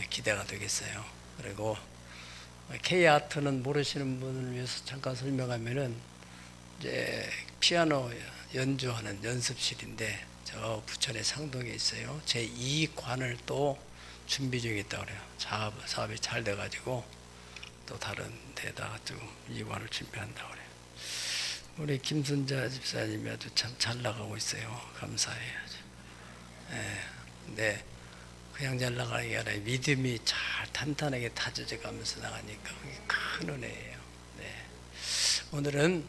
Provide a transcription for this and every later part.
기대가 되겠어요. 그리고 K아트는 모르시는 분을 위해서 잠깐 설명하면은 이제 피아노 연주하는 연습실인데 저 부천의 상동에 있어요. 제 2관을 또 준비 중에 있다고 그래요. 사업이 잘 돼가지고 또 다른 데다가 좀 2관을 준비한다고 그래요. 우리 김순자 집사님이 아주 참 잘 나가고 있어요. 감사해요. 네, 그냥 잘 나가는 게 아니라 믿음이 잘 탄탄하게 다져져 가면서 나가니까 그게 큰 은혜예요. 네. 오늘은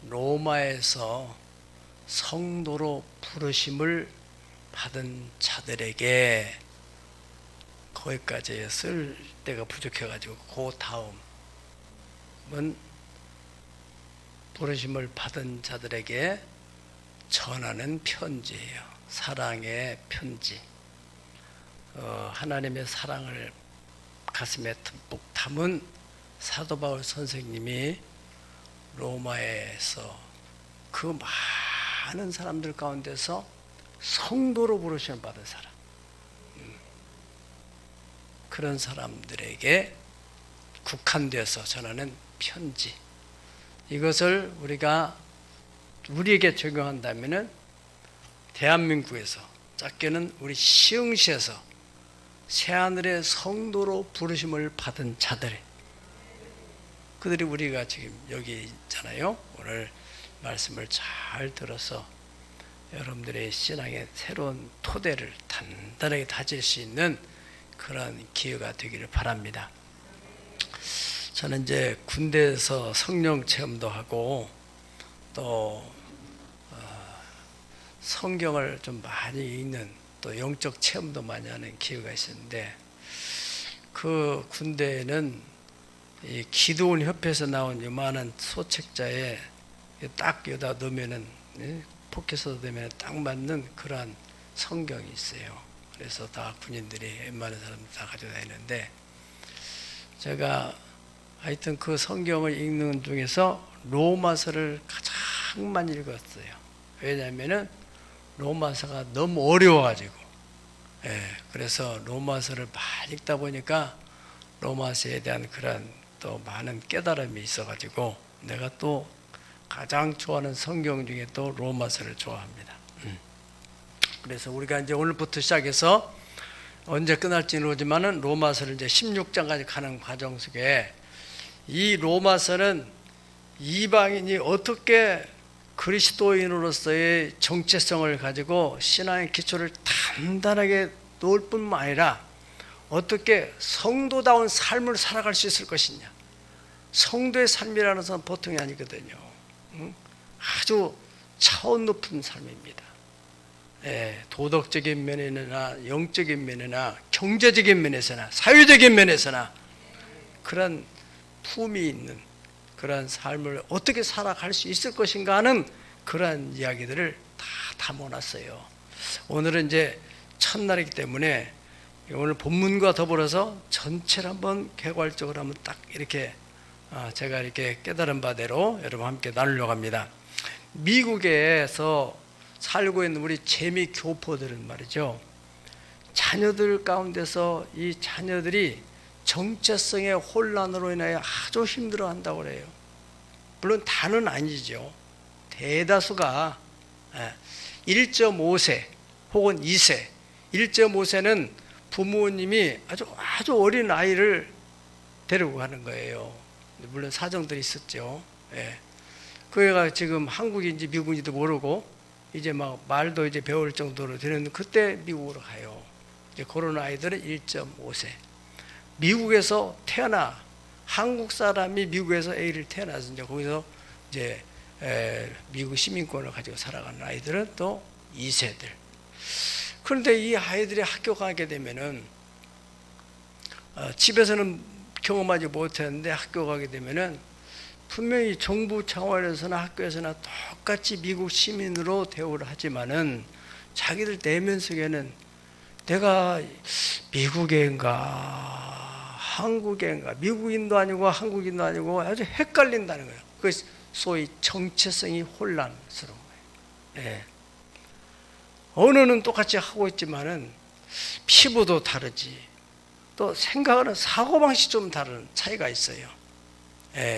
로마에서 성도로 부르심을 받은 자들에게 거기까지 쓸 때가 부족해가지고 그 다음은 부르심을 받은 자들에게 전하는 편지예요. 사랑의 편지. 하나님의 사랑을 가슴에 듬뿍 담은 사도 바울 선생님이 로마에서 그 많은 사람들 가운데서 성도로 부르심을 받은 사람, 그런 사람들에게 국한되어서 전하는 편지, 이것을 우리에게 적용한다면은 대한민국에서, 작게는 우리 시흥시에서 새하늘의 성도로 부르심을 받은 자들, 그들이 우리가 지금 여기 있잖아요. 오늘 말씀을 잘 들어서 여러분들의 신앙의 새로운 토대를 단단하게 다질 수 있는 그런 기회가 되기를 바랍니다. 저는 이제 군대에서 성령 체험도 하고 또 성경을 좀 많이 읽는, 또 영적 체험도 많이 하는 기회가 있었는데, 그 군대에는 이 기도원 협회에서 나온 요만한 소책자에 딱 여기다 넣으면은, 포켓에서 넣으면 딱 맞는 그러한 성경이 있어요. 그래서 다 군인들이, 웬만한 사람들 다 가지고 다니는데, 제가 하여튼 그 성경을 읽는 중에서 로마서를 가장 많이 읽었어요. 왜냐하면은 로마서가 너무 어려워가지고, 그래서 로마서를 많이 읽다 보니까 로마서에 대한 그런 또 많은 깨달음이 있어가지고, 내가 또 가장 좋아하는 성경 중에 또 로마서를 좋아합니다. 그래서 우리가 이제 오늘부터 시작해서 언제 끝날지는 모르지만은 로마서를 이제 16장까지 가는 과정 속에, 이 로마서는 이방인이 어떻게 그리스도인으로서의 정체성을 가지고 신앙의 기초를 단단하게 놓을 뿐만 아니라 어떻게 성도다운 삶을 살아갈 수 있을 것이냐. 성도의 삶이라는 것은 보통이 아니거든요. 아주 차원 높은 삶입니다. 도덕적인 면이나 영적인 면이나 경제적인 면에서나 사회적인 면에서나 그런 품이 있는 그런 삶을 어떻게 살아갈 수 있을 것인가 하는 그러한 이야기들을 다 담아놨어요. 오늘은 이제 첫날이기 때문에 오늘 본문과 더불어서 전체를 한번 개괄적으로 한번 딱 이렇게 제가 이렇게 깨달은 바대로 여러분 함께 나누려고 합니다. 미국에서 살고 있는 우리 재미 교포들은 말이죠, 자녀들 가운데서 이 자녀들이 정체성의 혼란으로 인하여 아주 힘들어한다고 그래요. 물론 다는 아니죠. 대다수가 1.5세 혹은 2세, 1.5세는 부모님이 아주 어린 아이를 데리고 가는 거예요. 물론 사정들이 있었죠. 그애가 지금 한국인지 미국인지도 모르고 이제 막 말도 이제 배울 정도로 되는, 그때 미국으로 가요. 이제 그런 아이들은 1.5세. 미국에서 한국 사람이 미국에서 애를 태어나서 이제 거기서 이제 미국 시민권을 가지고 살아가는 아이들은 또 2세들. 그런데 이 아이들이 학교 가게 되면은 집에서는 경험하지 못했는데 학교 가게 되면은 분명히 정부 차원에서나 학교에서나 똑같이 미국 시민으로 대우를 하지만은 자기들 내면 속에는 내가 미국인가 한국인가, 미국인도 아니고 한국인도 아니고 아주 헷갈린다는 거예요. 그 소위 정체성이 혼란스러운 거예요. 언어는 똑같이 하고 있지만은 피부도 다르지. 또 생각하는 사고방식이 좀 다른 차이가 있어요.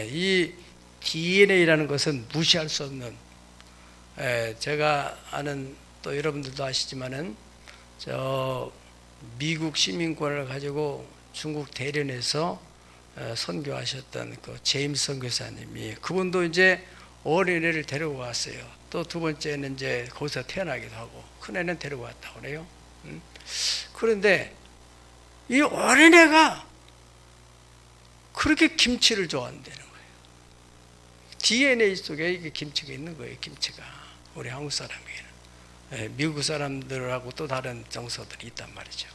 이 DNA라는 것은 무시할 수 없는, 제가 아는, 또 여러분들도 아시지만은 저 미국 시민권을 가지고 중국 대련에서 선교하셨던 그 제임스 선교사님이, 그분도 이제 어린애를 데리고 왔어요. 또 두 번째는 이제 거기서 태어나기도 하고, 큰애는 데리고 왔다고 그래요. 그런데 이 어린애가 그렇게 김치를 좋아한다는 거예요. DNA 속에 이게 김치가 있는 거예요. 김치가 우리 한국 사람에게는, 미국 사람들하고 또 다른 정서들이 있단 말이죠.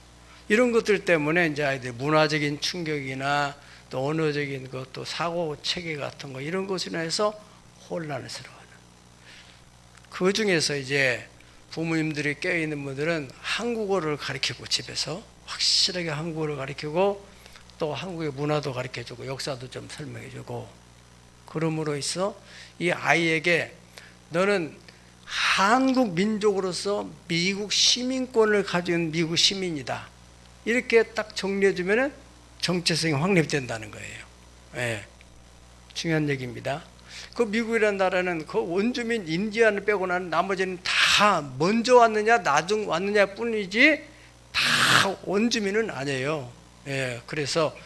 이런 것들 때문에 이제 아이들 문화적인 충격이나 또 언어적인 것, 또 사고 체계 같은 거, 이런 것으로 해서 혼란스러워하는. 그 중에서 이제 부모님들이 깨어있는 분들은 한국어를 가르치고, 집에서 확실하게 한국어를 가르치고, 또 한국의 문화도 가르쳐주고, 역사도 좀 설명해주고, 그러므로 있어 이 아이에게 너는 한국 민족으로서 미국 시민권을 가진 미국 시민이다, 이렇게 딱 정리해주면 정체성이 확립된다는 거예요. 중요한 얘기입니다. 그 미국이라는 나라는 그 원주민 인디안을 빼고 나는 나머지는 다 먼저 왔느냐 나중 왔느냐 뿐이지 다 원주민은 아니에요. 그래서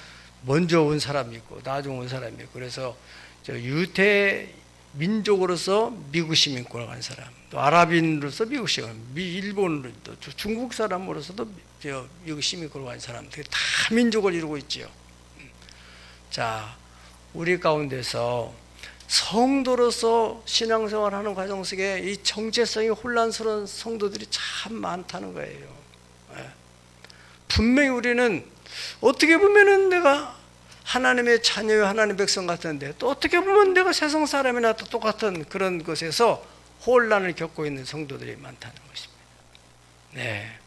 먼저 온 사람이 있고 나중 온 사람이 있고, 그래서 저 유태 민족으로서 미국 시민권을 간 사람, 또 아랍인으로서 미국 시민, 일본으로, 또 중국 사람으로서도 미국 시민권을 간 사람들 다 민족을 이루고 있지요. 자, 우리 가운데서 성도로서 신앙생활하는 과정 속에 이 정체성이 혼란스러운 성도들이 참 많다는 거예요. 분명히 우리는 어떻게 보면은 내가 하나님의 자녀요, 하나님의 백성 같은데, 또 어떻게 보면 내가 세상 사람이나 또 똑같은 그런 것에서 혼란을 겪고 있는 성도들이 많다는 것입니다.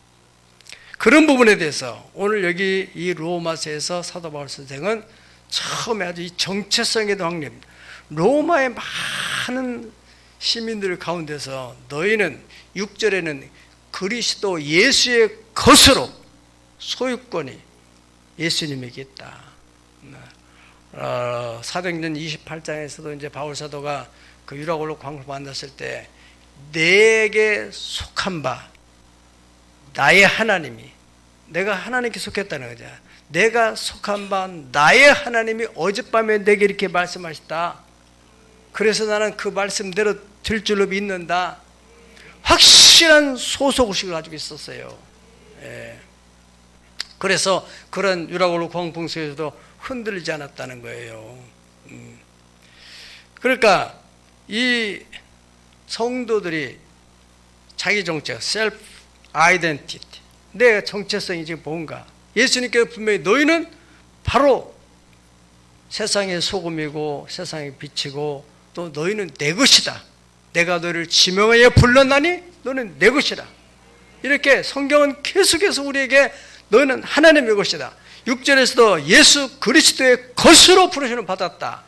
그런 부분에 대해서 오늘 여기 이 로마서에서 사도 바울 선생은 처음에 아주 이 정체성의 확립, 로마의 많은 시민들 가운데서 너희는 6절에는 그리스도 예수의 것으로 소유권이 예수님에게 있다. 사도행전 28장에서도 이제 바울 사도가 그 유라굴로 광을 만났을 때 내게 속한 바 나의 하나님이, 내가 하나님께 속했다는 거죠. 내가 속한 바 나의 하나님이 어젯밤에 내게 이렇게 말씀하셨다. 그래서 나는 그 말씀대로 될 줄로 믿는다. 확실한 소속의식을 가지고 있었어요. 그래서 그런 유라굴로 광풍 속에서도 흔들리지 않았다는 거예요. 그러니까 이 성도들이 자기 정체, 셀프 아이덴티티, 내 정체성이 지금 뭔가, 예수님께서 분명히 너희는 바로 세상의 소금이고 세상의 빛이고, 또 너희는 내 것이다. 내가 너희를 지명하여 불렀나니 너는 내 것이다. 이렇게 성경은 계속해서 우리에게 너는 하나님의 것이다. 6절에서도 예수 그리스도의 것으로 부르심을 받았다.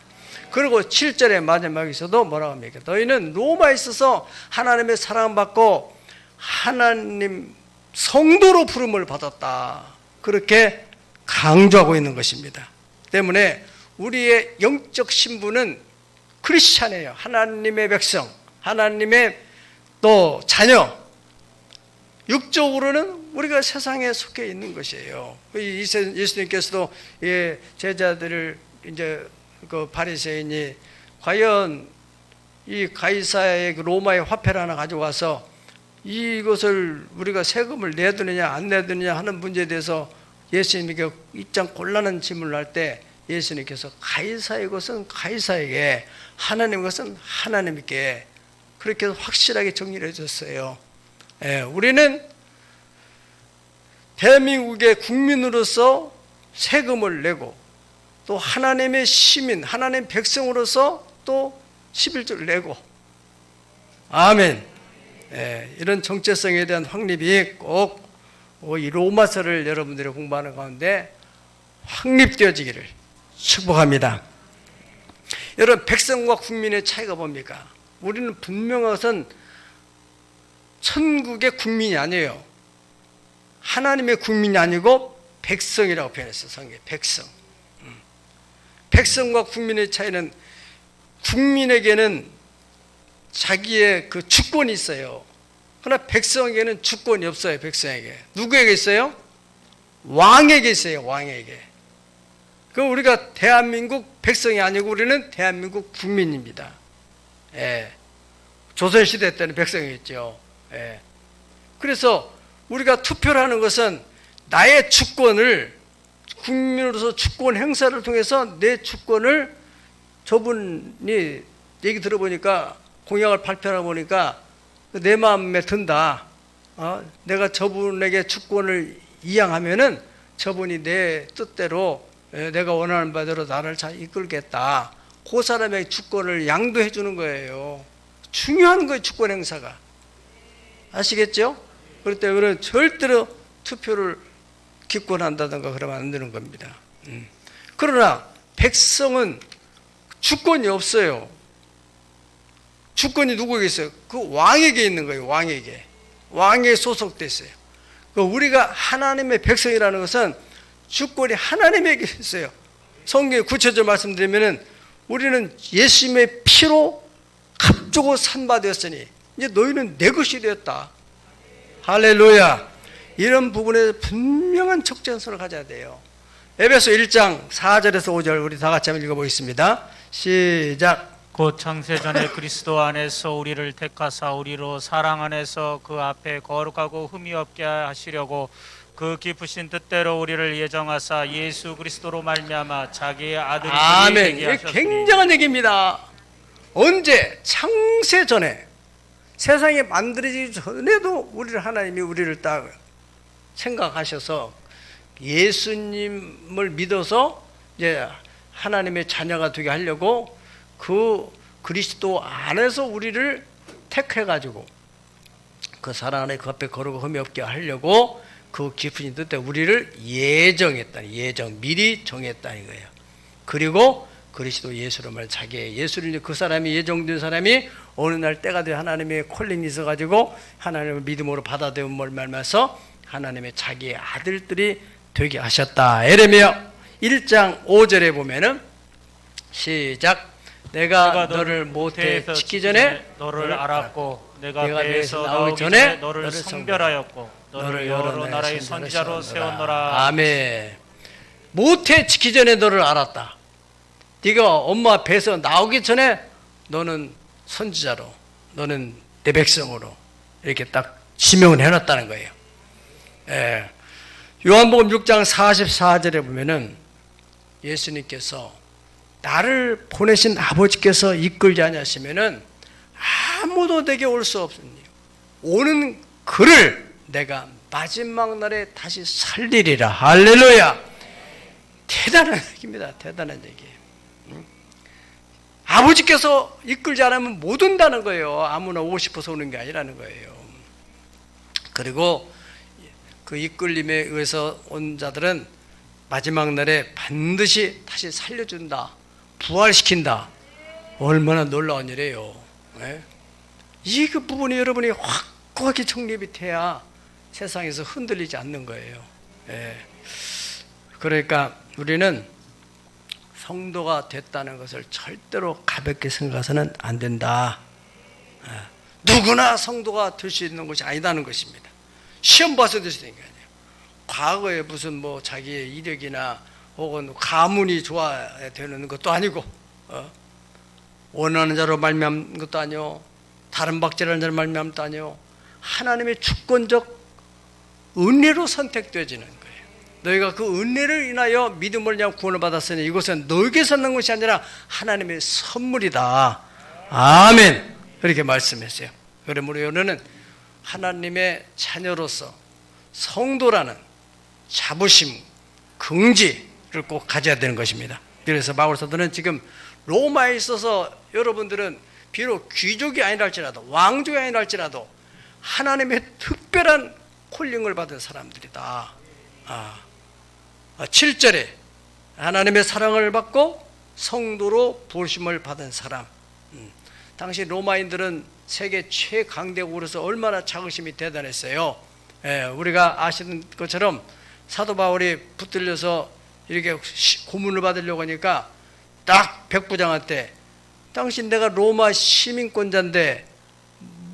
그리고 7절의 마지막에서도 뭐라고 합니까? 너희는 로마에 있어서 하나님의 사랑받고 하나님 성도로 부름을 받았다. 그렇게 강조하고 있는 것입니다. 때문에 우리의 영적 신분은 크리스찬이에요. 하나님의 백성, 하나님의 또 자녀. 육적으로는 우리가 세상에 속해 있는 것이에요. 예수님께서도 제자들을 이제 그 바리새인이 과연 이 가이사의 로마의 화폐를 하나 가져와서 이것을 우리가 세금을 내드느냐 안 내드느냐 하는 문제에 대해서 예수님에게 입장 곤란한 질문을 할 때 예수님께서 가이사의 것은 가이사에게, 하나님의 것은 하나님께, 그렇게 확실하게 정리를 해줬어요. 우리는 대한민국의 국민으로서 세금을 내고, 또 하나님의 시민, 하나님의 백성으로서 또 11조를 내고, 아멘. 이런 정체성에 대한 확립이 꼭 이 로마서를 여러분들이 공부하는 가운데 확립되어지기를 축복합니다. 여러분, 백성과 국민의 차이가 뭡니까? 우리는 분명한 것은 천국의 국민이 아니에요. 하나님의 국민이 아니고 백성이라고 표현했어요. 성경에 백성. 백성과 국민의 차이는, 국민에게는 자기의 그 주권이 있어요. 그러나 백성에게는 주권이 없어요. 백성에게. 누구에게 있어요? 왕에게 있어요. 왕에게. 그럼 우리가 대한민국 백성이 아니고 우리는 대한민국 국민입니다. 예. 조선시대 때는 백성이었죠. 예. 그래서 우리가 투표를 하는 것은 나의 주권을, 국민으로서 주권 행사를 통해서 내 주권을, 저분이 얘기 들어보니까, 공약을 발표하다 보니까 내 마음에 든다. 내가 저분에게 주권을 이양하면은 저분이 내 뜻대로, 내가 원하는 바대로 나를 잘 이끌겠다. 그 사람의 주권을 양도해 주는 거예요. 중요한 거예요, 주권 행사가. 아시겠죠? 그렇기 때문에 절대로 투표를 기권한다든가 그러면 안 되는 겁니다. 그러나 백성은 주권이 없어요. 주권이 누구에게 있어요? 그 왕에게 있는 거예요. 왕에게. 왕에 소속돼 있어요. 우리가 하나님의 백성이라는 것은 주권이 하나님에게 있어요. 성경에 구체적으로 말씀드리면은, 우리는 예수님의 피로 값주고 산바 되었으니 이제 너희는 내 것이 되었다. 할렐루야. 이런 부분에 분명한 적정선을 가져야 돼요. 에베소 1장 4절에서 5절 우리 다 같이 한번 읽어보겠습니다. 시작. 곧 창세전에 그리스도 안에서 우리를 택하사 우리로 사랑 안에서 그 앞에 거룩하고 흠이 없게 하시려고 그 깊으신 뜻대로 우리를 예정하사 예수 그리스도로 말미암아 자기의 아들이 아멘. 되게 이게 하셨으니. 굉장한 얘기입니다. 언제? 창세전에, 세상이 만들어지기 전에도 하나님이 우리를 딱 생각하셔서 예수님을 믿어서 이제 하나님의 자녀가 되게 하려고 그 그리스도 안에서 우리를 택해가지고 그 사랑 안에 그 앞에 거룩하고 흠이 없게 하려고 그 깊은 뜻에 우리를 예정했다. 예정, 미리 정했다 이거예요. 그리고 그리스도 예수로 말 자기의 예수를, 그 사람이 예정된 사람이 어느 날 때가 돼 하나님의 콜링이 있어가지고 하나님을 믿음으로 받아들임을 말면서 하나님의 자기의 아들들이 되게 하셨다. 에레미야 1장 5절에 보면은 시작. 내가 너를 모태에서 짓기 전에 너를 알았고 내가 내가 배에서 배에서 나오기 나오기 전에 전에 너를 너를 성별하였고 너를 여러 나라의 선지자로 세웠노라. 아멘. 모태 짓기 전에 너를 알았다. 네가 엄마 배에서 나오기 전에 너는 선지자로, 너는 내 백성으로 이렇게 딱 지명을 해놨다는 거예요. 예. 요한복음 6장 44절에 보면은 예수님께서 나를 보내신 아버지께서 이끌지 아니하시면은 아무도 내게 올 수 없으니 오는 그를 내가 마지막 날에 다시 살리리라. 할렐루야. 대단한 얘기입니다. 대단한 얘기예요. 아버지께서 이끌지 않으면 못 온다는 거예요. 아무나 오고 싶어서 오는 게 아니라는 거예요. 그리고 그 이끌림에 의해서 온 자들은 마지막 날에 반드시 다시 살려준다. 부활시킨다. 얼마나 놀라운 일이에요. 네? 이 그 부분이 여러분이 확고하게 정립이 돼야 세상에서 흔들리지 않는 거예요. 네. 그러니까 우리는 성도가 됐다는 것을 절대로 가볍게 생각해서는 안 된다. 누구나 성도가 될 수 있는 것이 아니다는 것입니다. 시험 봐서 될 수 있는 게 아니에요. 과거에 무슨 뭐 자기의 이력이나 혹은 가문이 좋아야 되는 것도 아니고, 원하는 자로 말미암는 것도 아니요, 다른 박제라는 자로 말미암는 것도 아니요, 하나님의 주권적 은혜로 선택되어지는 거예요. 너희가 그 은혜를 인하여 믿음을 위하여 구원을 받았으니 이것은 너에게서 난 것이 아니라 하나님의 선물이다. 아멘. 그렇게 말씀했어요. 그러므로 우리는 하나님의 자녀로서 성도라는 자부심, 긍지를 꼭 가져야 되는 것입니다. 그래서 바울 사도는 지금 로마에 있어서 여러분들은 비록 귀족이 아니라 할지라도, 왕족이 아니라 할지라도 하나님의 특별한 콜링을 받은 사람들이다. 7절에 하나님의 사랑을 받고 성도로 부르심을 받은 사람. 당시 로마인들은 세계 최강대국으로서 얼마나 자긍심이 대단했어요. 우리가 아시는 것처럼 사도 바울이 붙들려서 이렇게 고문을 받으려고 하니까 딱 백부장한테 당신 내가 로마 시민권자인데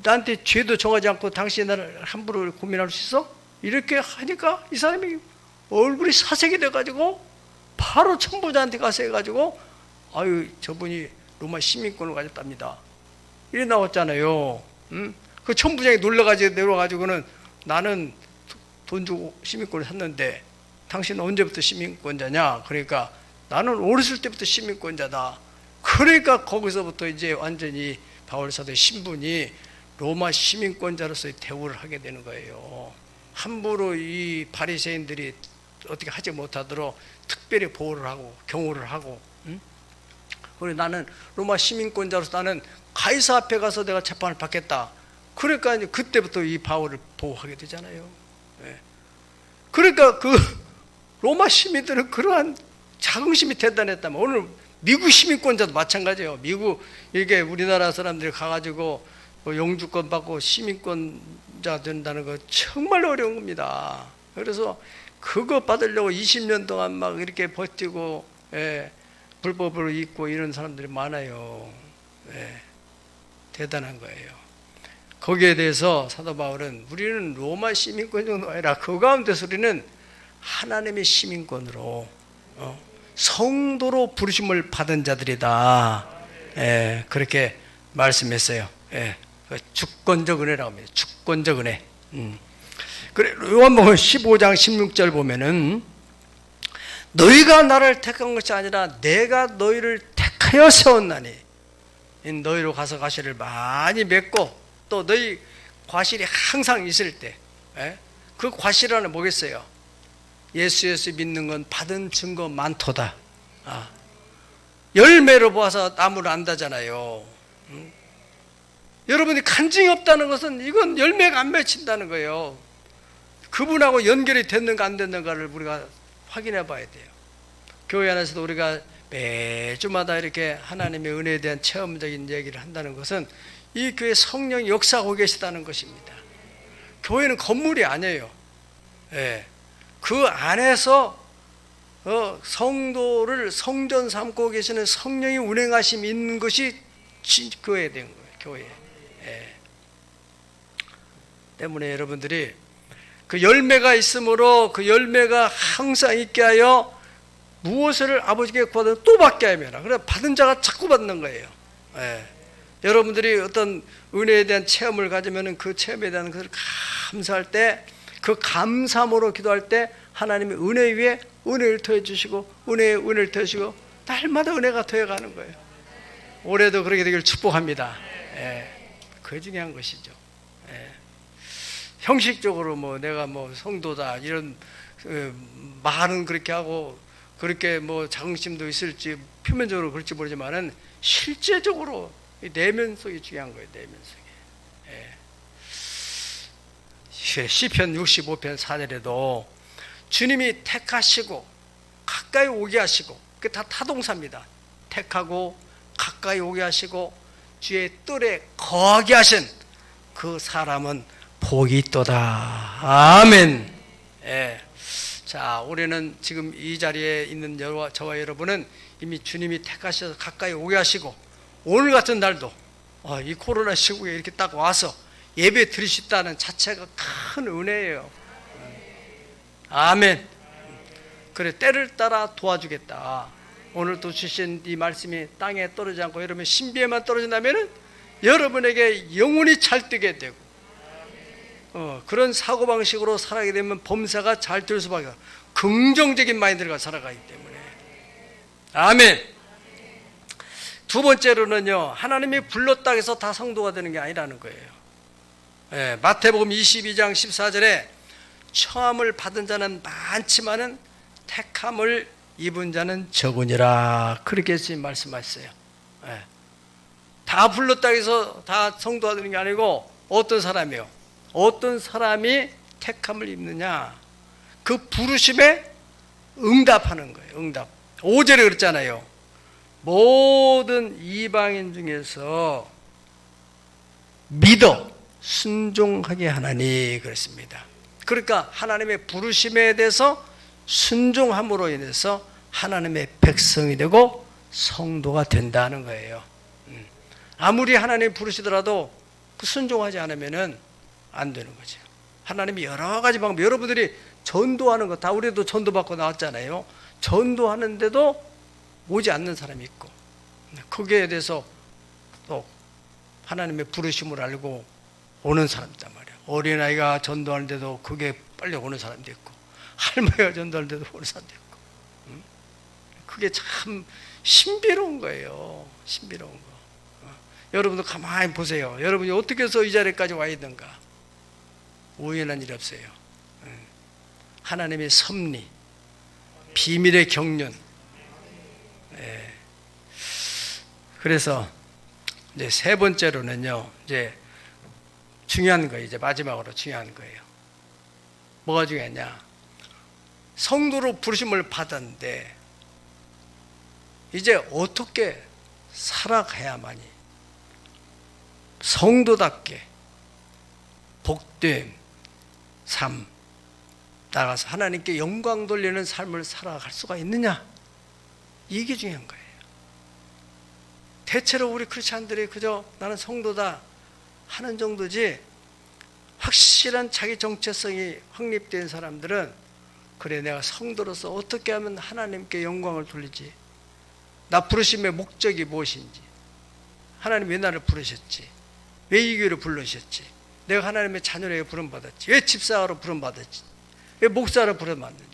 나한테 죄도 정하지 않고 당신이 나를 함부로 고민할 수 있어? 이렇게 하니까 이 사람이 얼굴이 사색이 돼가지고 바로 천부장한테 가서 해가지고 아유 저분이 로마 시민권을 가졌답니다. 이래 나왔잖아요. 응? 그 천부장이 놀라가지고 내려가지고는 나는 돈 주고 시민권을 샀는데 당신은 언제부터 시민권자냐? 그러니까 나는 어렸을 때부터 시민권자다. 그러니까 거기서부터 이제 완전히 바울 사도의 신분이 로마 시민권자로서의 대우를 하게 되는 거예요. 함부로 이 바리새인들이 어떻게 하지 못하도록 특별히 보호를 하고 경호를 하고, 응? 그리고 나는 로마 시민권자로서 나는 가이사 앞에 가서 내가 재판을 받겠다. 그러니까 이제 그때부터 이 바울을 보호하게 되잖아요. 그러니까 그 로마 시민들은 그러한 자긍심이 대단했다면 오늘 미국 시민권자도 마찬가지예요. 미국 이게 우리나라 사람들이 가가지고 뭐 영주권 받고 시민권자 된다는 거 정말 어려운 겁니다. 그래서 그거 받으려고 20년 동안 막 이렇게 버티고 불법으로 있고 이런 사람들이 많아요. 대단한 거예요. 거기에 대해서 사도 바울은 우리는 로마 시민권 정도 아니라 그 가운데서 우리는 하나님의 시민권으로 성도로 부르심을 받은 자들이다. 그렇게 말씀했어요. 주권적 은혜라고 합니다. 주권적 은혜. 그래 요한복음 15장 16절 보면은 너희가 나를 택한 것이 아니라 내가 너희를 택하여 세웠나니 너희로 가서 가시를 많이 맺고 또 너희 과실이 항상 있을 때 그 과실 안에 뭐겠어요? 예수 믿는 건 받은 증거 많도다. 열매로 보아서 나무를 안다잖아요. 여러분이 간증이 없다는 것은 이건 열매가 안 맺힌다는 거예요. 그분하고 연결이 됐는가 안 됐는가를 우리가 확인해 봐야 돼요. 교회 안에서도 우리가 매주마다 이렇게 하나님의 은혜에 대한 체험적인 얘기를 한다는 것은 이 교회 성령이 역사하고 계시다는 것입니다. 교회는 건물이 아니에요. 그 안에서 성도를 성전 삼고 계시는 성령이 운행하심이 있는 것이 교회에 된 거예요. 교회. 때문에 여러분들이 그 열매가 있으므로 그 열매가 항상 있게 하여 무엇을 아버지께 구하든 또 받게 하며라. 그래 받은 자가 자꾸 받는 거예요. 여러분들이 어떤 은혜에 대한 체험을 가지면 그 체험에 대한 것을 감사할 때 그 감사함으로 기도할 때 하나님의 은혜 위에 은혜를 더해 주시고 은혜에 은혜를 더해 주시고 날마다 은혜가 더해 가는 거예요. 올해도 그렇게 되길 축복합니다. 그게 중요한 것이죠. 형식적으로 뭐 내가 뭐 성도다 이런 말은 그렇게 하고 그렇게 뭐 자긍심도 있을지 표면적으로 그럴지 모르지만은 실제적으로 내면 속이 중요한 거예요. 내면 속에. 시편 65편 4절에도 주님이 택하시고 가까이 오게 하시고 그게 다 타동사입니다. 택하고 가까이 오게 하시고 주의 뜰에 거하게 하신 그 사람은 복이 있도다. 아멘. 자, 올해는 지금 이 자리에 있는 저와 여러분은 이미 주님이 택하셔서 가까이 오게 하시고 오늘 같은 날도 이 코로나 시국에 이렇게 딱 와서 예배 드릴 수 있다는 자체가 큰 은혜예요. 아멘. 그래 때를 따라 도와주겠다. 오늘 또 주신 이 말씀이 땅에 떨어지지 않고 여러분 신비에만 떨어진다면 여러분에게 영혼이 잘 뜨게 되고 그런 사고방식으로 살아가게 되면 범사가 잘 될 수밖에 없어요. 긍정적인 마인드가 살아가기 때문에. 아멘. 두 번째로는요, 하나님이 불렀다 해서 다 성도가 되는 게 아니라는 거예요. 마태복음 22장 14절에 청함을 받은 자는 많지만은 택함을 입은 자는 적으니라. 그렇게 예수님 말씀하셨어요. 다 불렀다 해서 다 성도가 되는 게 아니고 어떤 사람이요? 어떤 사람이 택함을 입느냐? 그 부르심에 응답하는 거예요. 응답. 5절에 그랬잖아요. 모든 이방인 중에서 믿어 순종하게 하나니 그랬습니다. 그러니까 하나님의 부르심에 대해서 순종함으로 인해서 하나님의 백성이 되고 성도가 된다는 거예요. 아무리 하나님이 부르시더라도 그 순종하지 않으면 안 되는 거죠. 하나님이 여러 가지 방법, 여러분들이 전도하는 거 다 우리도 전도받고 나왔잖아요. 전도하는데도 오지 않는 사람이 있고, 거기에 대해서 또 하나님의 부르심을 알고 오는 사람이란 말이에요. 어린아이가 전도하는데도 그게 빨리 오는 사람도 있고, 할머니가 전도하는데도 오는 사람도 있고, 그게 참 신비로운 거예요. 신비로운 거. 여러분도 가만히 보세요. 여러분이 어떻게 해서 이 자리까지 와 있는가? 우연한 일이 없어요. 하나님의 섭리, 비밀의 경륜. 그래서 이제 세 번째로는요, 이제 중요한 거예요. 이제 마지막으로 중요한 거예요. 뭐가 중요하냐? 성도로 부르심을 받았는데 이제 어떻게 살아가야만이 성도답게 복된 삶, 나가서 하나님께 영광 돌리는 삶을 살아갈 수가 있느냐? 이게 중요한 거예요. 대체로 우리 크리스찬들이 그저 나는 성도다 하는 정도지, 확실한 자기 정체성이 확립된 사람들은 그래, 내가 성도로서 어떻게 하면 하나님께 영광을 돌리지, 나 부르심의 목적이 무엇인지, 하나님 왜 나를 부르셨지, 왜 이 교회를 불러주셨지, 내가 하나님의 자녀에게 부름받았지, 왜 집사로 부름받았지, 왜 목사로 부름받는지.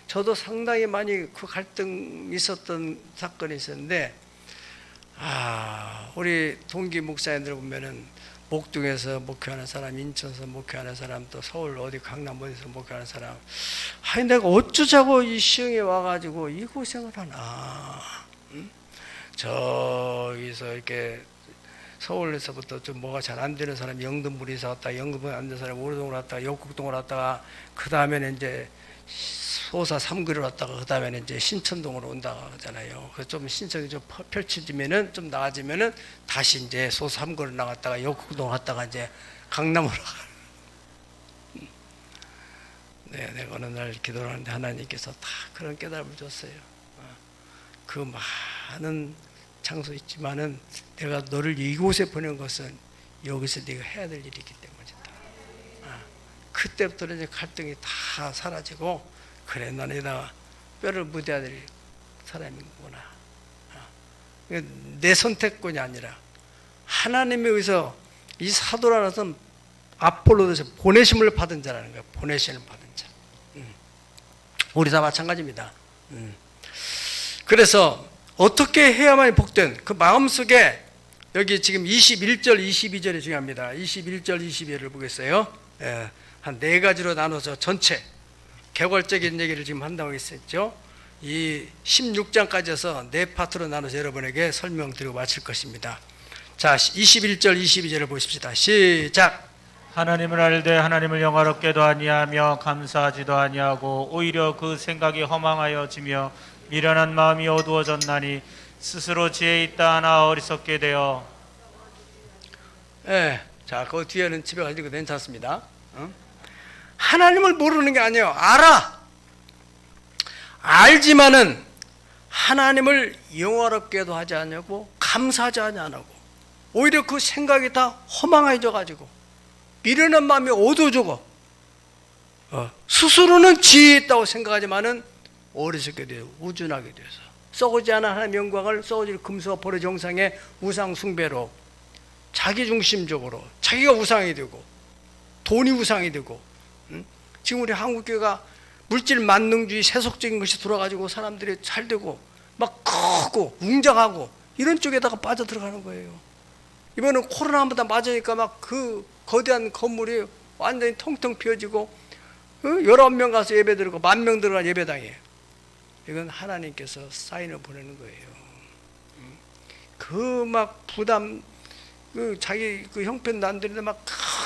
저도 상당히 많이 그 갈등이 있었던 사건이 있었는데, 우리 동기 목사님들 보면은 목동에서 목회하는 사람, 인천에서 목회하는 사람, 또 서울 어디 강남 어디서 목회하는 사람, 내가 어쩌자고 이 시흥에 와가지고 이 고생을 하나. 저기서 이렇게 서울에서부터 좀 뭐가 잘 안 되는 사람이 영등포에서 왔다가, 영등포에 안 되는 사람이 오르동으로 왔다가, 역곡동으로 왔다가, 그 다음에는 이제 소사 3구리로 왔다가, 그 다음에는 이제 신천동으로 온다고 하잖아요. 그래서 좀 신청이 좀 펼쳐지면은, 좀 나아지면은 다시 이제 소사 3구리로 나갔다가 역곡동 왔다가 이제 강남으로 네, 내가 어느 날 기도를 하는데 하나님께서 다 그런 깨달음을 줬어요. 그 많은 장소 있지만은 내가 너를 이곳에 보낸 것은 여기서 네가 해야 될 일이기 때문이다. 그때부터는 이제 갈등이 다 사라지고, 그래, 너네가 뼈를 묻어야 될 사람이구나. 내 선택권이 아니라 하나님에 의해서 이 사도라는 것은 아폴로에서 보내심을 받은 자라는 거예요. 보내심을 받은 자. 우리 다 마찬가지입니다. 그래서 어떻게 해야만 복된, 그 마음속에 여기 지금 21절 22절이 중요합니다. 21절 22절을 보겠어요. 한 네 가지로 나눠서 전체 개괄적인 얘기를 지금 한다고 했었죠. 이 16장까지 해서 네 파트로 나눠서 여러분에게 설명드리고 마칠 것입니다. 자, 21절 22절을 보십시다. 시작. 하나님을 알되 하나님을 영화롭게도 아니하며 감사하지도 아니하고 오히려 그 생각이 허망하여지며 미련한 마음이 어두워졌나니 스스로 지혜 있다 하나 어리석게 되어. 자, 그 뒤에는 집에 가지고 괜찮습니다. 하나님을 모르는 게 아니에요. 알아. 알지만은 하나님을 영화롭게도 하지 않냐고, 감사하지 않냐고, 오히려 그 생각이 다 허망해져 가지고 미련한 마음이 어두워지고, 스스로는 지혜 있다고 생각하지만은 어리석게 돼요. 우준하게 돼서 썩지 않은 하나님의 영광을 썩어질 금수와 보리 정상의 우상 숭배로 자기중심적으로 자기가 우상이 되고 돈이 우상이 되고, 지금 우리 한국교회가 물질 만능주의 세속적인 것이 돌아가지고 사람들이 잘 되고 막 크고 웅장하고 이런 쪽에다가 빠져 들어가는 거예요. 이번엔 코로나보다 맞으니까 막 그 거대한 건물이 완전히 텅텅 비어지고 19명 가서 예배 드리고 10,000명 들어간 예배당이에요. 이건 하나님께서 사인을 보내는 거예요. 그 막 부담, 자기 그 형편도 안 되는데 막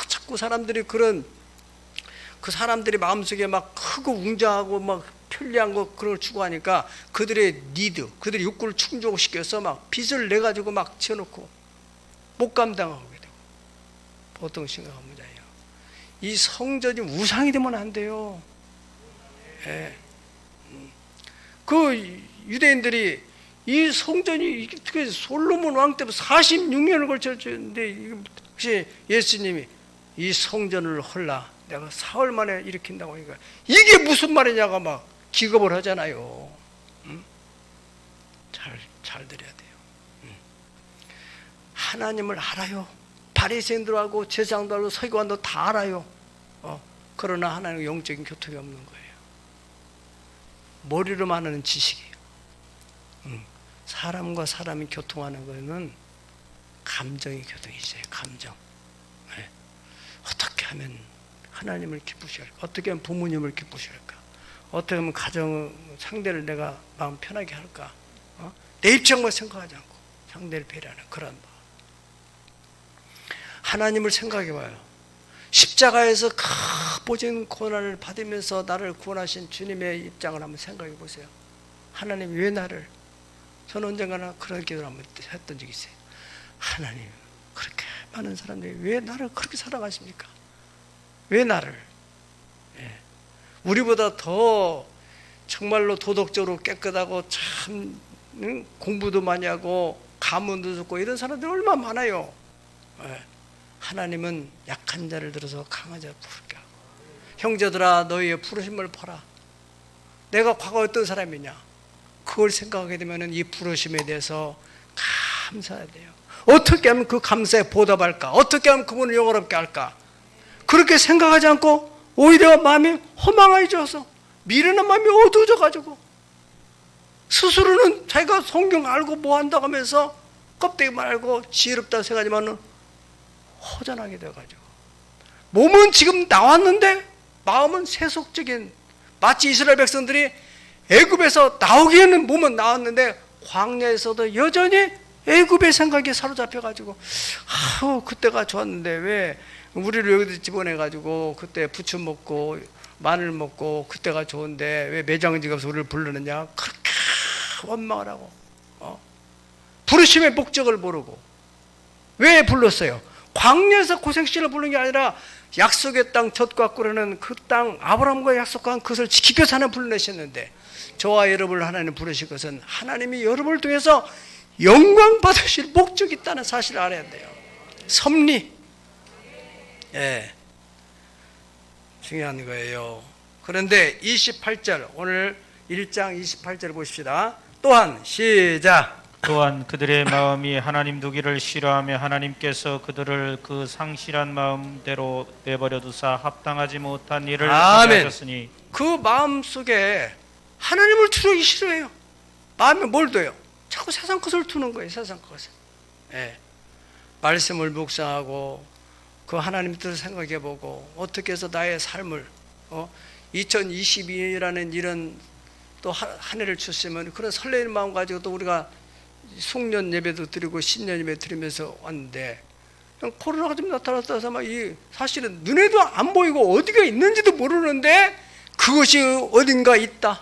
자꾸 사람들이 그 사람들이 마음속에 막 크고 웅장하고 막 편리한 거 그런 걸 추구하니까 그들의 니드, 그들의 욕구를 충족시켜서 막 빚을 내 가지고 막 지어놓고 못 감당하게 되고, 보통 심각한 문제예요. 이 성전이 우상이 되면 안 돼요. 예. 그 유대인들이 이 성전이 어떻게 솔로몬 왕 때부터 46년을 걸쳐 지었는데, 혹시 예수님이 이 성전을 헐라 내가 사흘 만에 일으킨다고 하니까 이게 무슨 말이냐가 막 기겁을 하잖아요. 잘 들어야 돼요. 하나님을 알아요. 바리새인들하고 제사장도 알고 서기관도 다 알아요. 그러나 하나님과 영적인 교통이 없는 거예요. 머리로만 하는 지식이에요. 사람과 사람이 교통하는 거는 감정의 교통이죠. 감정. 네. 어떻게 하면 하나님을 기쁘시게 할까? 어떻게 하면 부모님을 기쁘시게 할까? 어떻게 하면 가정 상대를 내가 마음 편하게 할까? 내 입장만 생각하지 않고 상대를 배려하는 그런 마음. 하나님을 생각해 봐요. 십자가에서 값보진 고난을 받으면서 나를 구원하신 주님의 입장을 한번 생각해 보세요. 하나님 왜 나를, 저는 언젠가나 그런 기도를 한번 했던 적이 있어요. 하나님, 그렇게 많은 사람들이 왜 나를 그렇게 사랑하십니까? 왜 나를? 예. 우리보다 더 정말로 도덕적으로 깨끗하고 참 공부도 많이 하고 가문도 좋고 이런 사람들이 얼마나 많아요. 예. 하나님은 약한 자를 들어서 강한 자를 부르게 하고, 형제들아 너희의 부르심을 보라. 내가 과거에 어떤 사람이냐, 그걸 생각하게 되면 이 부르심에 대해서 감사해야 돼요. 어떻게 하면 그 감사에 보답할까? 어떻게 하면 그분을 영화롭게 할까? 그렇게 생각하지 않고 오히려 마음이 허망해져서 미련한 마음이 어두워져 가지고 스스로는 자기가 성경 알고 뭐 한다고 하면서 껍데기만 알고 지혜롭다고 생각하지만 허전하게 돼가지고, 몸은 지금 나왔는데 마음은 세속적인, 마치 이스라엘 백성들이 애굽에서 나오기에는 몸은 나왔는데 광야에서도 여전히 애굽의 생각에 사로잡혀가지고, 그때가 좋았는데 왜 우리를 여기서 집어내가지고 그때 부추 먹고 마늘 먹고 그때가 좋은데 왜 매장지 가서 우리를 부르느냐, 그렇게 원망을 하고, 부르심의 목적을 모르고. 왜 불렀어요? 광야에서 고생시를 부르는 게 아니라 약속의 땅 젖과 꿀에는 그 땅, 아브라함과 약속한 그것을 지키기 위해서 하나님 불러내셨는데, 저와 여러분을 하나님 부르신 것은 하나님이 여러분을 통해서 영광 받으실 목적이 있다는 사실을 알아야 돼요. 섭리. 예, 중요한 거예요. 그런데 28절, 오늘 1장 28절을 보십시다. 또한 시작. 또한 그들의 마음이 하나님 두기를 싫어하며 하나님께서 그들을 그 상실한 마음대로 내버려 두사 합당하지 못한 일을 하게 하셨으니, 그 마음 속에 하나님을 두기 싫어해요. 마음에 뭘 둬요? 자꾸 세상 것을 두는 거예요. 세상 것을. 예. 말씀을 묵상하고 그 하나님 뜻을 생각해 보고 어떻게 해서 나의 삶을 2022년이라는 이런 또 한 해를 주시면 그런 설레는 마음 가지고 또 우리가 송년 예배도 드리고 신년 예배 드리면서 왔는데, 코로나가 좀 나타났다 해서 막 사실은 눈에도 안 보이고 어디가 있는지도 모르는데 그것이 어딘가 있다.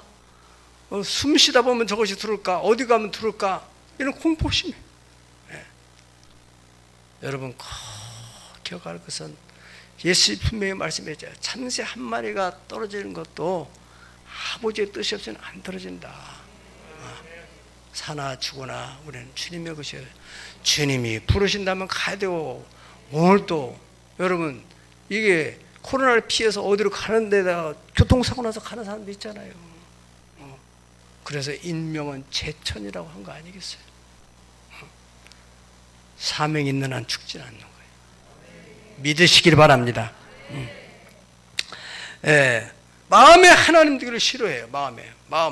숨 쉬다 보면 저것이 들을까? 어디 가면 들을까? 이런 공포심이. 네. 여러분 꼭 기억할 것은 예수 분명히 말씀했죠. 참새 한 마리가 떨어지는 것도 아버지의 뜻이 없이는 안 떨어진다. 사나 죽으나 우리는 주님의 것이에요. 주님이 부르신다면 가야 되고, 오늘 또 여러분 이게 코로나를 피해서 어디로 가는 데다가 교통사고 나서 가는 사람도 있잖아요. 그래서 인명은 제천이라고 한 거 아니겠어요? 사명이 있는 한 죽지는 않는 거예요. 믿으시길 바랍니다. 예, 마음에 하나님 되기를 싫어해요. 마음에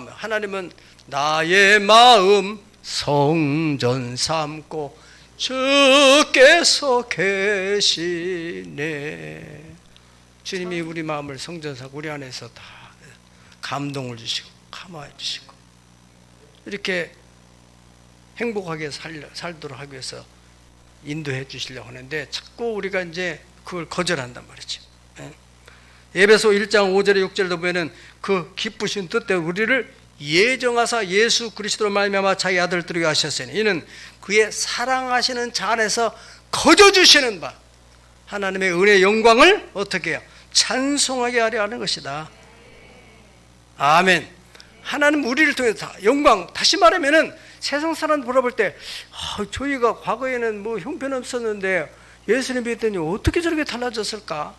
하나님은 나의 마음 성전 삼고 주께서 계시네. 주님이 우리 마음을 성전 삼고 우리 안에서 다 감동을 주시고 감화해 주시고 이렇게 행복하게 살도록 하기 위해서 인도해 주시려고 하는데, 자꾸 우리가 이제 그걸 거절한단 말이죠. 에베소 1장 5절에 6절도 보면은 그 기쁘신 뜻대로 우리를 예정하사 예수 그리스도로 말미암아 자기 아들 들이게 하셨으니 이는 그의 사랑하시는 자 안에서 거저 주시는 바 하나님의 은혜의 영광을 어떻게 해요? 찬송하게 하려 하는 것이다. 아멘. 하나님 우리를 통해서 다 영광, 다시 말하면은 세상 사람 돌아볼 때 저희가 과거에는 뭐 형편없었는데 예수님 믿더니 어떻게 저렇게 달라졌을까?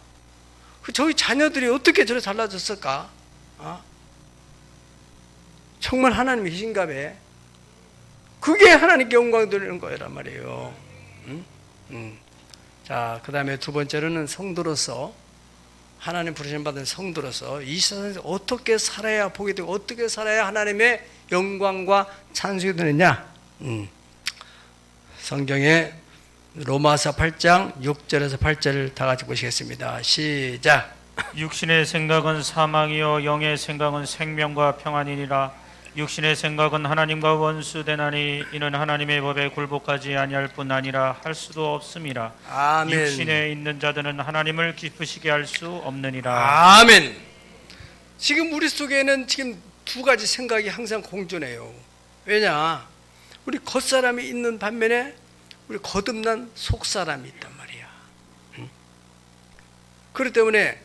저희 자녀들이 어떻게 저렇게 달라졌을까? 정말 하나님이 계신가 봐. 그게 하나님께 영광 돌리는 거란 말이에요. 자, 그 다음에 두 번째로는 성도로서, 하나님 부르심 받은 성도로서 이 세상에서 어떻게 살아야 보게 되고 어떻게 살아야 하나님의 영광과 찬송이 되느냐. 성경에 로마서 8장 6절에서 8절을 다 같이 보시겠습니다. 시작. 육신의 생각은 사망이요 영의 생각은 생명과 평안이니라. 육신의 생각은 하나님과 원수되나니 이는 하나님의 법에 굴복하지 아니할 뿐 아니라 할 수도 없음이라. 아멘. 육신에 있는 자들은 하나님을 기쁘시게 할 수 없느니라. 아멘. 지금 우리 속에는 지금 두 가지 생각이 항상 공존해요. 왜냐? 우리 겉사람이 있는 반면에 우리 거듭난 속사람이 있단 말이야. 그렇기 때문에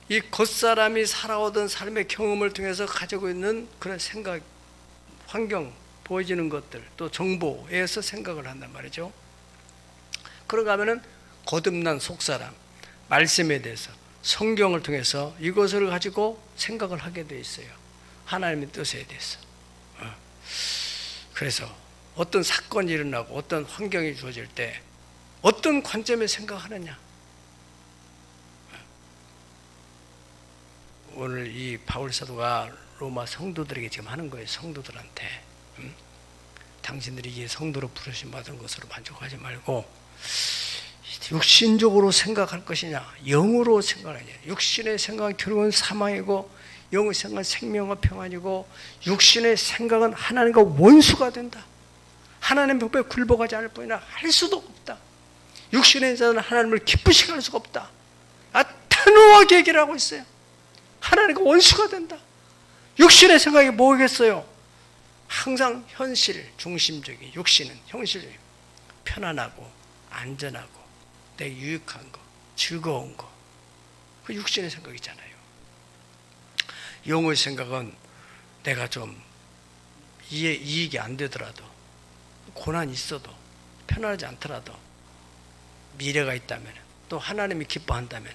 이 겉사람이 살아오던 삶의 경험을 통해서 가지고 있는 그런 생각, 환경, 보여지는 것들, 또 정보에서 생각을 한단 말이죠. 그런가 하면은 거듭난 속사람, 말씀에 대해서 성경을 통해서 이것을 가지고 생각을 하게 돼 있어요. 하나님의 뜻에 대해서. 그래서 어떤 사건이 일어나고 어떤 환경이 주어질 때 어떤 관점에 생각하느냐. 오늘 이 바울 사도가 로마 성도들에게 지금 하는 거예요. 성도들한테. 당신들이 이게 성도로 부르심 받은 것으로 만족하지 말고 육신적으로 생각할 것이냐, 영으로 생각하냐. 육신의 생각은 결국은 사망이고 영의 생각은 생명과 평안이고, 육신의 생각은 하나님과 원수가 된다. 하나님 법에 굴복하지 않을 뿐이나 할 수도 없다. 육신의 자는 하나님을 기쁘시게 할 수가 없다. 단호하게 얘기를 하고 있어요. 하나님과 원수가 된다. 육신의 생각이 뭐겠어요? 항상 현실 중심적인, 육신은 현실, 편안하고 안전하고 내게 유익한 거, 즐거운 거, 그 육신의 생각이잖아요. 영의 생각은 내가 좀 이익이 안 되더라도, 고난이 있어도, 편안하지 않더라도, 미래가 있다면, 또 하나님이 기뻐한다면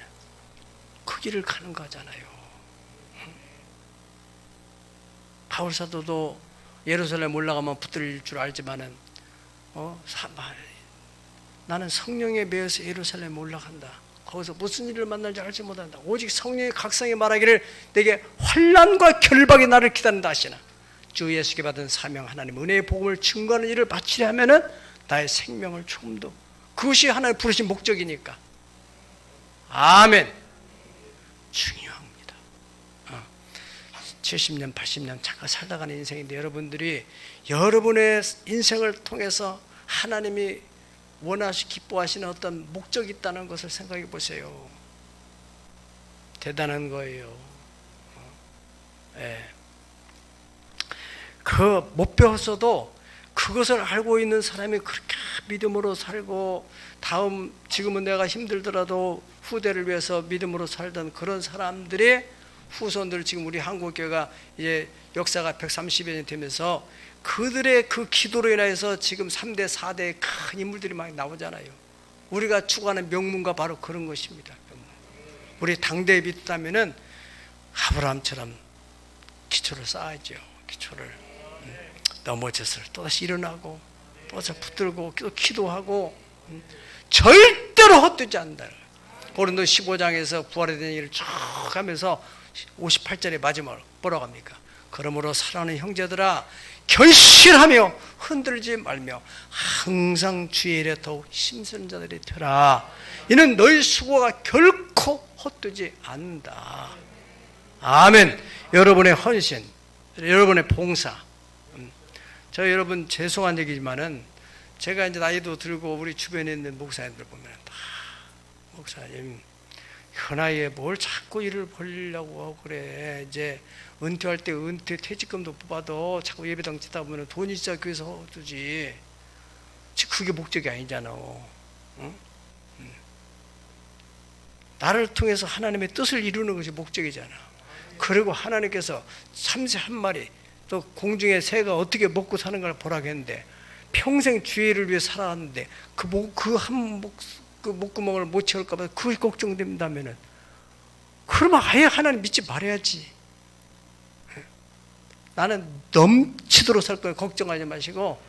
그 길을 가는 거잖아요. 바울 사도도 예루살렘 올라가면 붙들 줄 알지만은 나는 성령에 매여서 예루살렘 올라간다. 거기서 무슨 일을 만날지 알지 못한다. 오직 성령의 각성이 말하기를 내게 환난과 결박이 나를 기다린다 하시나. 주 예수께 받은 사명, 하나님 은혜의 복음을 증거하는 일을 마치려 하면은 나의 생명을 조금 더, 그것이 하나님 부르신 목적이니까. 아멘. 중요합니다. 70년, 80년 잠깐 살다 가는 인생인데, 여러분들이 여러분의 인생을 통해서 하나님이 원하시 기뻐하시는 어떤 목적이 있다는 것을 생각해 보세요. 대단한 거예요. 예. 그 못 배웠어도 그것을 알고 있는 사람이 그렇게 믿음으로 살고, 지금은 내가 힘들더라도 후대를 위해서 믿음으로 살던 그런 사람들의 후손들, 지금 우리 한국교회가 이제 역사가 130여 년 되면서 그들의 그 기도로 인해서 지금 3대, 4대의 큰 인물들이 많이 나오잖아요. 우리가 추구하는 명문가 바로 그런 것입니다. 우리 당대에 믿다면은 아브라함처럼 기초를 쌓아야죠. 기초를. 넘어져서 또다시 일어나고, 또다시 붙들고, 또 기도하고, 절대로 헛되지 않는다. 고린도 15장에서 부활에 대한 얘기를 쭉 하면서 58절의 마지막으로 뭐라고 합니까? 그러므로 사랑하는 형제들아, 결실하며 흔들지 말며 항상 주의 일에 더욱 힘쓰는 자들이 되라. 이는 너희 수고가 결코 헛되지 않는다. 아멘. 여러분의 헌신, 여러분의 봉사. 저 여러분 죄송한 얘기지만은 제가 이제 나이도 들고 우리 주변에 있는 목사님들 보면 다 목사님 그 나이에 뭘 자꾸 일을 벌리려고 하고 그래. 이제 은퇴할 때 은퇴 퇴직금도 뽑아도 자꾸 예배당 치다 보면 돈이 진짜 교회에서 주지. 그게 목적이 아니잖아. 응? 나를 통해서 하나님의 뜻을 이루는 것이 목적이잖아. 그리고 하나님께서 참새 한 마리, 또 공중의 새가 어떻게 먹고 사는 걸 보라고 했는데, 평생 주의를 위해 살아왔는데 그 목구멍을 못 채울까 봐 그것이 걱정된다면은, 그러면 아예 하나님 믿지 말아야지. 나는 넘치도록 살 거예요. 걱정하지 마시고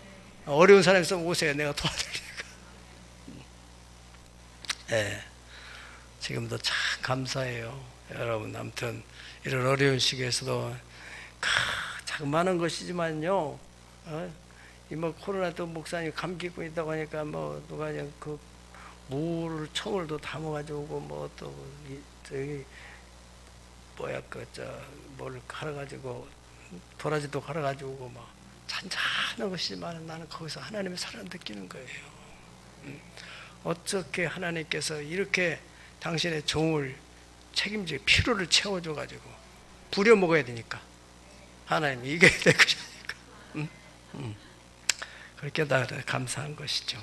어려운 사람 있으면 오세요. 내가 도와드리니까. 네. 지금도 참 감사해요. 여러분, 아무튼 이런 어려운 시기에서도 자그마한 것이지만요, 뭐 코로나 또 목사님 감기고 있다고 하니까 뭐 누가 그냥 그 물을 청을도 담아가지고 오고, 뭐 또 저기 뭐야 뭘 갈아가지고 도라지도 갈아가지고 오고, 막 잔잔한 것이지만 나는 거기서 하나님의 사랑을 느끼는 거예요. 어떻게 하나님께서 이렇게 당신의 종을 책임지고 피로를 채워줘가지고 부려 먹어야 되니까 하나님이 이겨야 될 것이니까 그렇게 다 감사한 것이죠.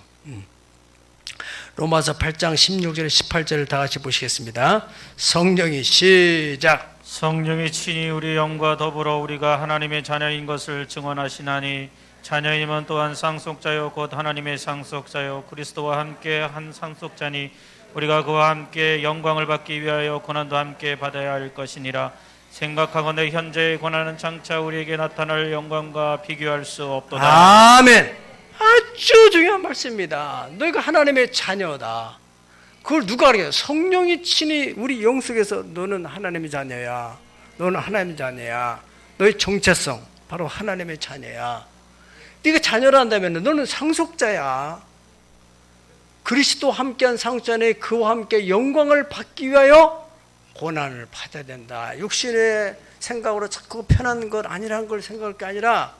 로마서 8장 16절 18절을 다 같이 보시겠습니다. 성령이 시작. 성령이 친히 우리 영과 더불어 우리가 하나님의 자녀인 것을 증언하시나니 자녀임은 또한 상속자요 곧 하나님의 상속자요 그리스도와 함께 한 상속자니 우리가 그와 함께 영광을 받기 위하여 고난도 함께 받아야 할 것이니라. 생각하건대 현재의 고난은 장차 우리에게 나타날 영광과 비교할 수 없도다. 아멘. 아주 중요한 말씀입니다. 너희가 하나님의 자녀다. 그걸 누가 알아요? 성령이 친히 우리 영 속에서 너는 하나님의 자녀야. 너는 하나님의 자녀야. 너의 정체성 바로 하나님의 자녀야. 네가 자녀라 한다면 너는 상속자야. 그리스도와 함께한 상속자는 그와 함께 영광을 받기 위하여 고난을 받아야 된다. 육신의 생각으로 자꾸 편한 것 아니라는 걸 생각할 게 아니라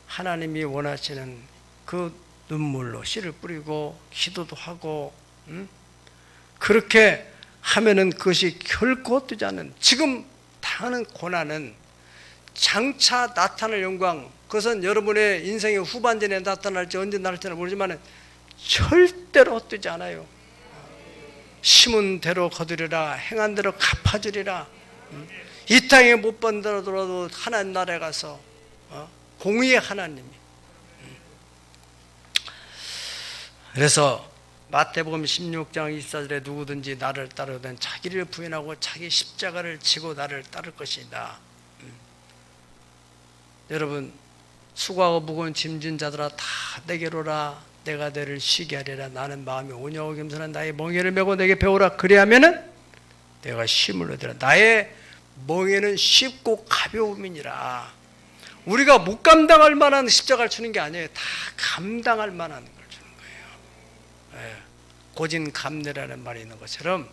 하나님이 원하시는 그 눈물로 씨를 뿌리고 기도도 하고, 그렇게 하면은 그것이 결코 뜨지 않는, 지금 당하는 고난은 장차 나타날 영광, 그것은 여러분의 인생의 후반전에 나타날지 언제 나타날지는 모르지만 절대로 헛되지 않아요. 심은 대로 거두리라, 행한 대로 갚아주리라. 이 땅에 못 번더라도 하나님 나라에 가서 공의의 하나님이. 그래서 마태복음 16장 24절에 누구든지 나를 따르든 자기를 부인하고 자기 십자가를 지고 나를 따를 것이다. 여러분, 수고하고 무거운 짐진 자들아 다 내게로라. 내가 너를 쉬게 하리라. 나는 마음이 온유하고 겸손한 나의 멍에를 메고 내게 배우라. 그리하면은 내가 쉼을 얻으라. 나의 멍에는 쉽고 가벼움이니라. 우리가 못 감당할 만한 십자가를 주는 게 아니에요. 다 감당할 만한 걸 주는 거예요. 고진감래라는 말이 있는 것처럼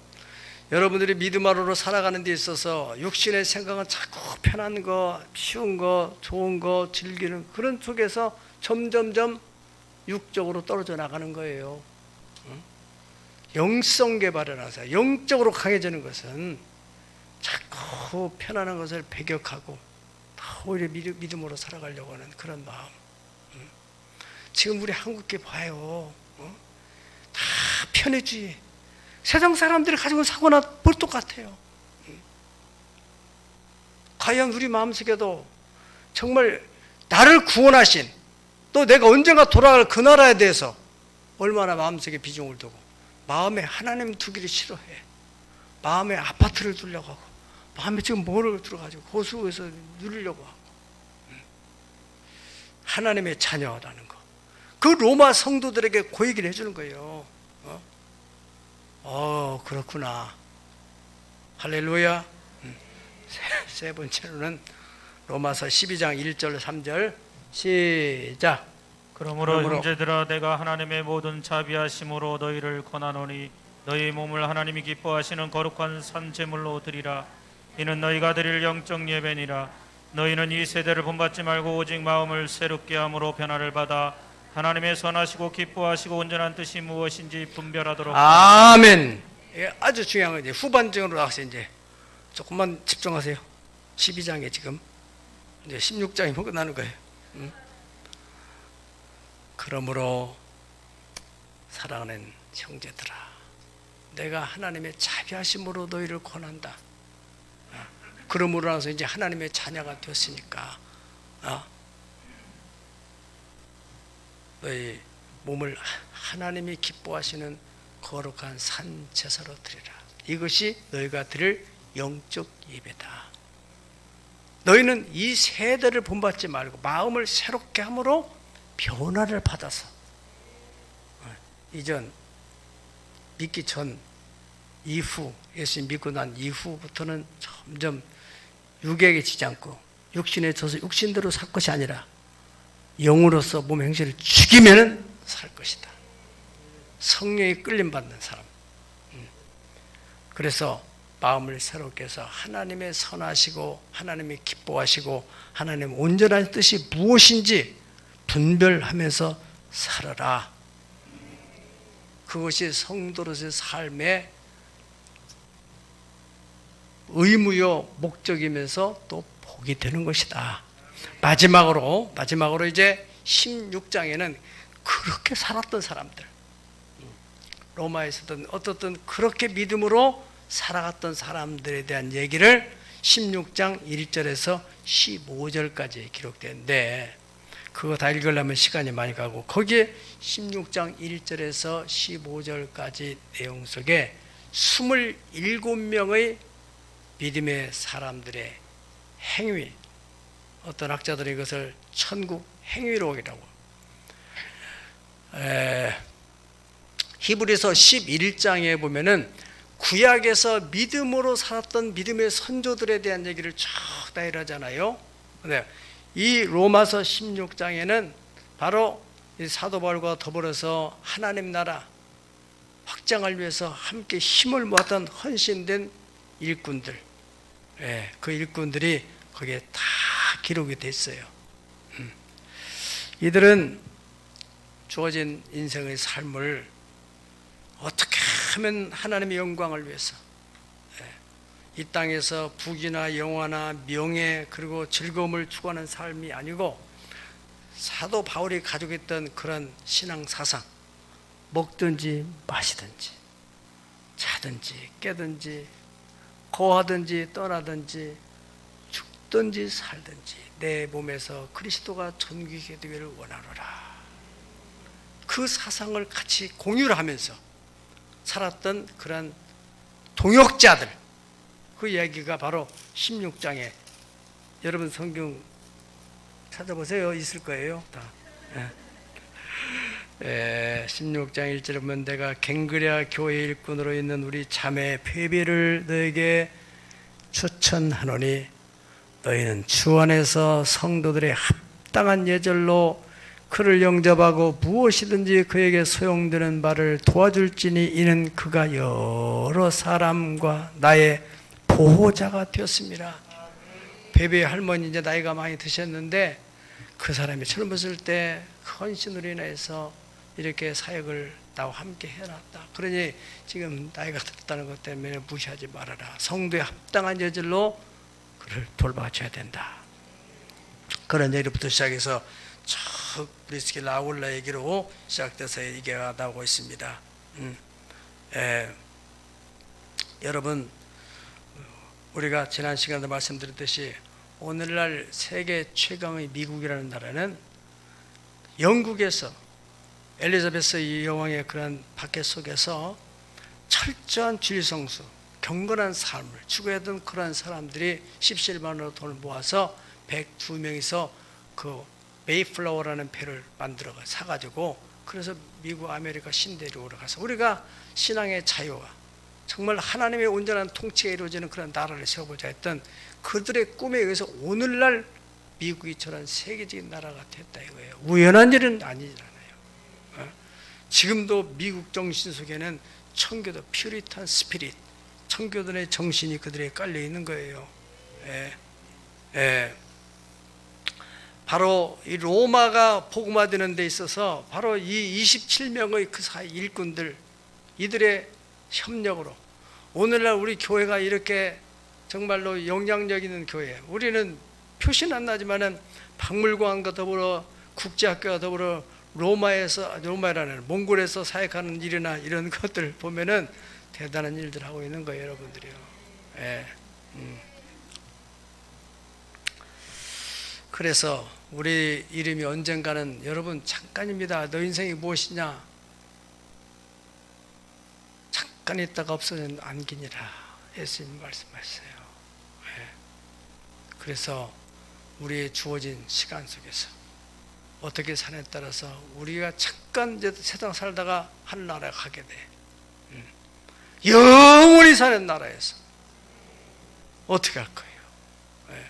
여러분들이 믿음으로 살아가는 데 있어서 육신의 생각은 자꾸 편한 거, 쉬운 거, 좋은 거 즐기는 그런 속에서 점점점 육적으로 떨어져 나가는 거예요. 영성 개발을 하세요. 영적으로 강해지는 것은 자꾸 편안한 것을 배격하고 오히려 믿음으로 살아가려고 하는 그런 마음. 지금 우리 한국계 봐요. 다 편의주의. 세상 사람들이 가지고 있는 사고나 볼 똑같아요. 과연 우리 마음속에도 정말 나를 구원하신, 또 내가 언젠가 돌아갈 그 나라에 대해서 얼마나 마음속에 비중을 두고 마음에 하나님 두기를 싫어해. 마음에 아파트를 두려고 하고 마음에 지금 뭐를 들어가지고 고수에서 누리려고 하고. 하나님의 자녀라는 거, 그 로마 성도들에게 그 얘기를 해주는 거예요. 그렇구나. 할렐루야. 세 번째로는 로마서 12장 1절 3절 시작. 그러므로 형제들아 내가 하나님의 모든 자비하심으로 너희를 권하노니 너희 몸을 하나님이 기뻐하시는 거룩한 산 제물로 드리라. 이는 너희가 드릴 영적 예배니라. 너희는 이 세대를 본받지 말고 오직 마음을 새롭게 함으로 변화를 받아 하나님의 선하시고 기뻐하시고 온전한 뜻이 무엇인지 분별하도록. 아멘. 이게 아주 중요한 거지. 후반적으로 나가서 이제 조금만 집중하세요. 12장에 지금 이제 16장이 끝나는 거예요. 그러므로 사랑하는 형제들아, 내가 하나님의 자비하심으로 너희를 권한다. 그러므로 나서 이제 하나님의 자녀가 되었으니까 너희 몸을 하나님이 기뻐하시는 거룩한 산 제사로 드리라. 이것이 너희가 드릴 영적 예배다. 너희는 이 세대를 본받지 말고 마음을 새롭게 함으로 변화를 받아서, 이전 믿기 전 이후, 예수님 믿고 난 이후부터는 점점 육에게 지지 않고 육신에 져서 육신대로 살 것이 아니라 영으로서 몸 행실을 죽이면 살 것이다. 성령이 끌림받는 사람. 그래서 마음을 새롭게 해서 하나님의 선하시고 하나님이 기뻐하시고 하나님의 온전한 뜻이 무엇인지 분별하면서 살아라. 그것이 성도로서의 삶의 의무요 목적이면서 또 복이 되는 것이다. 마지막으로 이제 16장에는 그렇게 살았던 사람들, 로마에서든 어떻든 그렇게 믿음으로 살아갔던 사람들에 대한 얘기를 16장 1절에서 15절까지 기록되는데, 그거 다 읽으려면 시간이 많이 가고, 거기에 16장 1절에서 15절까지 내용 속에 27명의 믿음의 사람들의 행위, 어떤 학자들이 이것을 천국 행위록이라고, 히브리서 11장에 보면은 구약에서 믿음으로 살았던 믿음의 선조들에 대한 얘기를 쭉 다 이러잖아요. 근데 이 로마서 16장에는 바로 이 사도 바울과 더불어서 하나님 나라 확장을 위해서 함께 힘을 모았던 헌신된 일꾼들, 그 일꾼들이 거기에 다 기록이 됐어요. 이들은 주어진 인생의 삶을 어떻게 하면 하나님의 영광을 위해서, 이 땅에서 부귀나 영화나 명예 그리고 즐거움을 추구하는 삶이 아니고, 사도 바울이 가지고 있던 그런 신앙 사상, 먹든지 마시든지 자든지 깨든지 거하든지 떠나든지 죽든지 살든지 내 몸에서 그리스도가 존귀하게 되기를 원하노라. 그 사상을 같이 공유를 하면서 살았던 그런 동역자들, 그 이야기가 바로 16장에, 여러분 성경 찾아보세요. 있을 거예요. 다. 16장 1절에 보면 내가 갱그레아 교회 일꾼으로 있는 우리 자매 페비를 너에게 추천하노니 너희는 주 안에서 성도들의 합당한 예절로 그를 영접하고 무엇이든지 그에게 소용되는 바를 도와줄지니 이는 그가 여러 사람과 나의 보호자가 되었습니다. 베베 할머니 이제 나이가 많이 드셨는데 그 사람이 젊었을 때 헌신으로 인해서 이렇게 사역을 나와 함께 해놨다. 그러니 지금 나이가 들었다는 것 때문에 무시하지 말아라. 성도에 합당한 예절로 그를 돌봐줘야 된다. 그런 얘기부터 시작해서 쭉 브리스길라 아울라 얘기로 시작돼서 얘기가 나오고 있습니다. 여러분, 우리가 지난 시간에 말씀드렸듯이 오늘날 세계 최강의 미국이라는 나라는 영국에서 엘리자베스 여왕의 그런 박해 속에서 철저한 진리성수, 경건한 삶을 추구하던 그런 사람들이 17만원으로 돈을 모아서 102명이서 그 메이플라워라는 배를 만들어 사가지고, 그래서 미국 아메리카 신대륙으로 가서 우리가 신앙의 자유와 정말 하나님의 온전한 통치가 이루어지는 그런 나라를 세워보자 했던 그들의 꿈에 의해서 오늘날 미국이 저런 세계적인 나라가 됐다 이거예요. 우연한 일은 아니잖아요. 지금도 미국 정신 속에는 청교도 퓨리탄 스피릿, 청교도의 정신이 그들에 깔려 있는 거예요. 바로 이 로마가 복음화되는 데 있어서 바로 이 27명의 그 사이 일꾼들, 이들의 협력으로 오늘날 우리 교회가 이렇게 정말로 영향력 있는 교회, 우리는 표시는 안 나지만은 박물관과 더불어 국제학교와 더불어 로마라는 몽골에서 사역하는 일이나 이런 것들 보면은 대단한 일들 하고 있는 거예요, 여러분들이요. 예. 그래서 우리 이름이 언젠가는 여러분 잠깐입니다. 너 인생이 무엇이냐? 잠깐 있다가 없어진 안기니라. 예수님 말씀하셨어요. 예. 그래서 우리의 주어진 시간 속에서 어떻게 사느냐에 따라서 우리가 잠깐 이제 세상 살다가 하늘나라에 가게 돼. 영원히 사는 나라에서 어떻게 할 거예요? 예.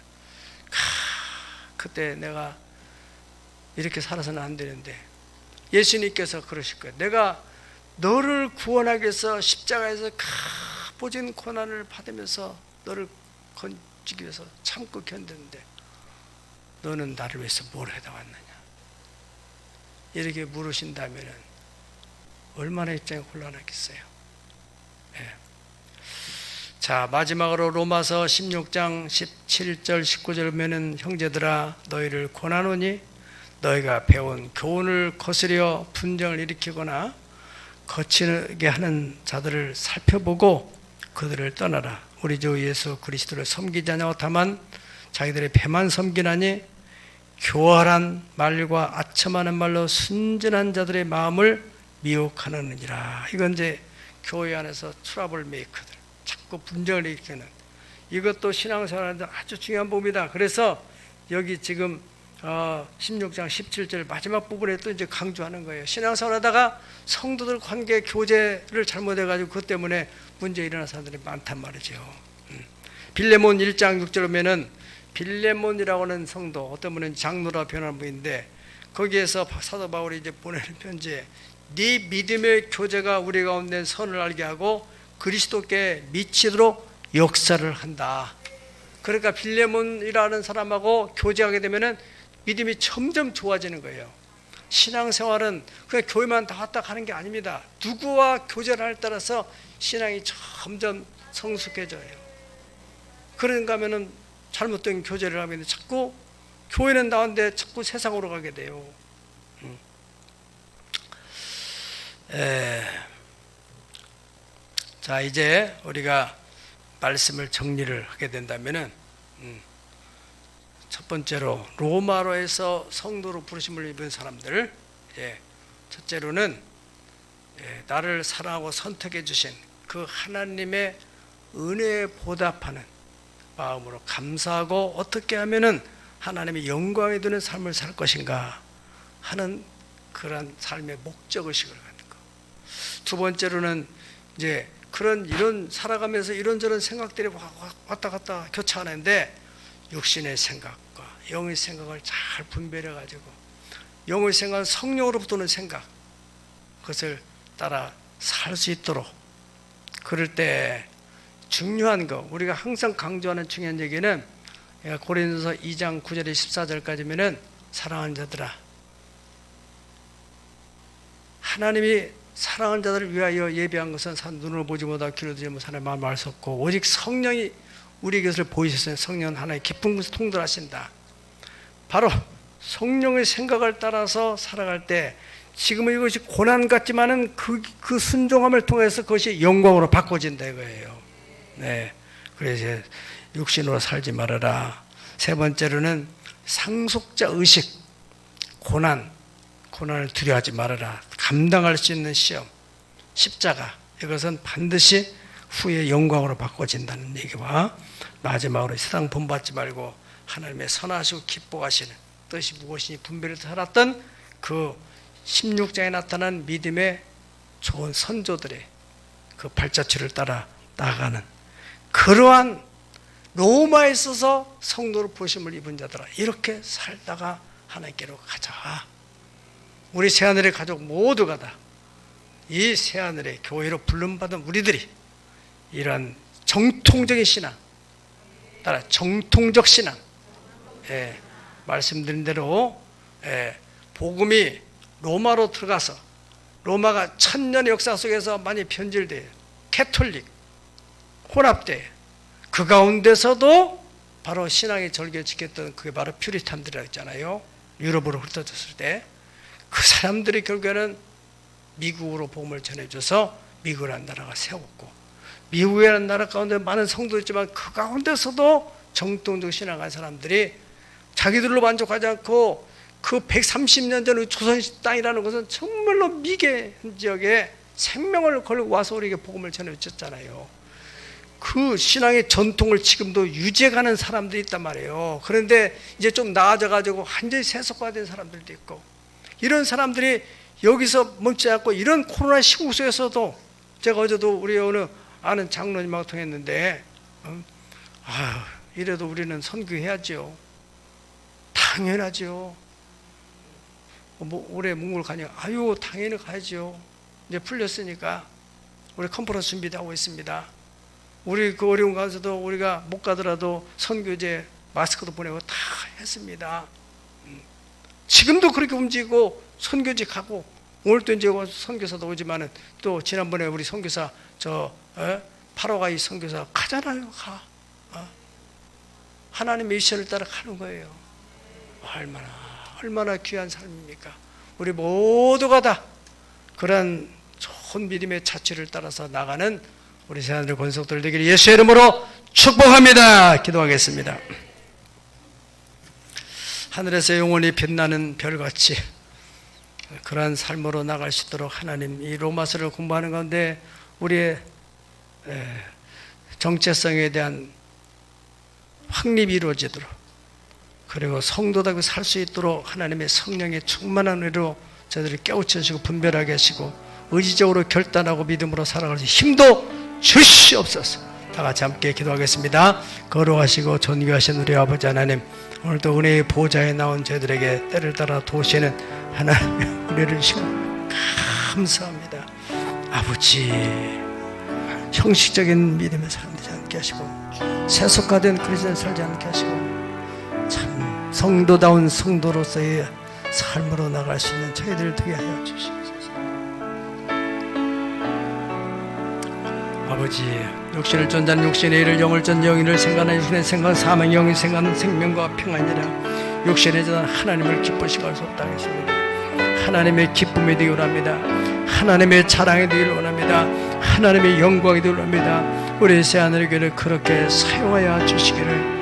그때 내가 이렇게 살아서는 안 되는데 예수님께서 그러실 거예요. 내가 너를 구원하기 위해서 십자가에서 값보진 고난을 받으면서 너를 건지기 위해서 참고 견뎠는데 너는 나를 위해서 뭘 해다 왔느냐? 이렇게 물으신다면 얼마나 입장이 곤란하겠어요. 예. 자, 마지막으로 로마서 16장 17절 19절 보면은 형제들아 너희를 권하노니 너희가 배운 교훈을 거스려 분쟁을 일으키거나 거치게 하는 자들을 살펴보고 그들을 떠나라. 우리 주 예수 그리스도를 섬기지 않냐고 다만 자기들의 배만 섬기나니 교활한 말과 아첨하는 말로 순진한 자들의 마음을 미혹하느니라. 이건 이제 교회 안에서 트러블 메이커들, 자꾸 분쟁을 일으키는, 이것도 신앙생활하는데 아주 중요한 부분이다. 그래서 여기 지금 16장 17절 마지막 부분에 또 이제 강조하는 거예요. 신앙생활하다가 성도들 관계 교제를 잘못해가지고 그것 때문에 문제 일어나는 사람들이 많단 말이죠. 빌레몬 1장 6절 보면은 빌레몬이라고 하는 성도, 어떤 분은 장로라 변한 분인데 거기에서 사도 바울이 이제 보내는 편지에 네 믿음의 교제가 우리 가운데 선을 알게 하고 그리스도께 미치도록 역사를 한다. 그러니까 빌레몬이라는 사람하고 교제하게 되면은 믿음이 점점 좋아지는 거예요. 신앙생활은 그냥 교회만 다 왔다 가는 게 아닙니다. 누구와 교제를 할 따라서 신앙이 점점 성숙해져요. 그런가 하면은 잘못된 교제를 하면 자꾸 교회는 나왔는데 자꾸 세상으로 가게 돼요. 자, 이제 우리가 말씀을 정리를 하게 된다면은 첫 번째로 로마로에서 성도로 부르심을 입은 사람들, 첫째로는 나를 사랑하고 선택해 주신 그 하나님의 은혜에 보답하는 마음으로 감사하고 어떻게 하면은 하나님의 영광에 드는 삶을 살 것인가 하는 그런 삶의 목적의식을 갖는 것. 두 번째로는 이제 이런 살아가면서 이런저런 생각들이 왔다 갔다 교차하는데 육신의 생각과 영의 생각을 잘 분별해 가지고 영의 생각은 성령으로부터 오는 생각, 그것을 따라 살 수 있도록, 그럴 때 중요한 거, 우리가 항상 강조하는 중요한 얘기는 고린도서 2장 9절에 14절까지면은 사랑하는 자들아, 하나님이 사랑하는 자들을 위하여 예비한 것은 눈으로 보지 못하고 귀로 듣지 못하는 마음을 알 수 없고 오직 성령이 우리 것을 보이셨어요. 성령은 하나의 깊은 것을 통달하신다. 바로 성령의 생각을 따라서 살아갈 때 지금은 이것이 고난 같지만은 그 순종함을 통해서 그것이 영광으로 바꿔진다 이거예요. 네, 그래서 육신으로 살지 말아라. 세 번째로는 상속자 의식, 고난을 두려워하지 말아라. 감당할 수 있는 시험, 십자가, 이것은 반드시 후에 영광으로 바꿔진다는 얘기와 마지막으로 세상 본받지 말고 하나님의 선하시고 기뻐하시는 뜻이 무엇이니 분별해서 살았던 그 16장에 나타난 믿음의 좋은 선조들의 그 발자취를 따라 나아가는 그러한 로마에 있어서 성도로 부르심을 입은 자들아, 이렇게 살다가 하나님께로 가자. 우리 새하늘의 가족 모두가 다 이 새하늘의 교회로 불름받은 우리들이 이러한 정통적인 신앙 따라 정통적 신앙, 말씀드린 대로 복음이 로마로 들어가서 로마가 1000년의 역사 속에서 많이 변질돼요. 캐톨릭, 혼합돼. 그 가운데서도 바로 신앙의 절개를 지켰던 그게 바로 퓨리탄들이라고 했잖아요. 유럽으로 흩어졌을 때 그 사람들이 결국에는 미국으로 복음을 전해줘서 미국이라는 나라가 세웠고, 미국이라는 나라 가운데 많은 성도도 있지만 그 가운데서도 정통적 신앙한 사람들이 자기들로 만족하지 않고 그 130년 전 조선 땅이라는 것은 정말로 미개 지역에 생명을 걸고 와서 우리에게 복음을 전해줬잖아요. 그 신앙의 전통을 지금도 유지해가는 사람들이 있단 말이에요. 그런데 이제 좀 나아져가지고 완전히 세속화된 사람들도 있고, 이런 사람들이 여기서 멈추지 않고 이런 코로나 시국 속에서도, 제가 어제도 우리 어느 아는 장로님하고 통했는데, 이래도 우리는 선교해야죠. 당연하죠. 뭐 올해 몽골 가냐? 당연히 가야죠. 이제 풀렸으니까 우리 컨퍼런스 준비하고 있습니다. 우리 그 어려운 가운데서도 우리가 못 가더라도 선교제 마스크도 보내고 다 했습니다. 지금도 그렇게 움직이고 선교지 가고, 오늘도 이제 선교사도 오지만은 또 지난번에 우리 선교사 파라과이 선교사 가잖아요. 하나님의 미션을 따라 가는 거예요. 얼마나 귀한 삶입니까? 우리 모두가 다 그런 좋은 믿음의 자취를 따라서 나가는 우리 세안들 권속들 되기를 예수의 이름으로 축복합니다. 기도하겠습니다. 하늘에서 영원히 빛나는 별같이 그러한 삶으로 나갈 수 있도록 하나님, 이 로마서를 공부하는 가운데 우리의 정체성에 대한 확립이 이루어지도록, 그리고 성도답게 살 수 있도록 하나님의 성령의 충만한 은혜로 저희들을 깨우쳐주시고 분별하게 하시고 의지적으로 결단하고 믿음으로 살아갈 수 있는 힘도 주시옵소서. 다 같이 함께 기도하겠습니다. 거룩하시고 존귀하신 우리 아버지 하나님, 오늘도 은혜의 보좌에 나온 저희들에게 때를 따라 도우시는 하나님의 은혜를 주시고 감사합니다. 아버지, 형식적인 믿음에 살지 않게 하시고 세속화된 그리스도인 살지 않게 하시고 참 성도다운 성도로서의 삶으로 나갈 수 있는 저희들 되게 하여 주시옵소서. 아버지, 육신을 존재하는 육신의 일을, 영을 존 영인을 생각하는 육신의 생각, 사망 영이 생각하는 생명과 평안이라 육신의 존 하나님을 기쁘시게 할 수 없다 하십니다. 하나님의 기쁨이 되기를 원합니다. 하나님의 자랑이 되기를 원합니다. 하나님의 영광이 되기를 원합니다. 우리 새하늘의 교회를 그렇게 사용하여 주시기를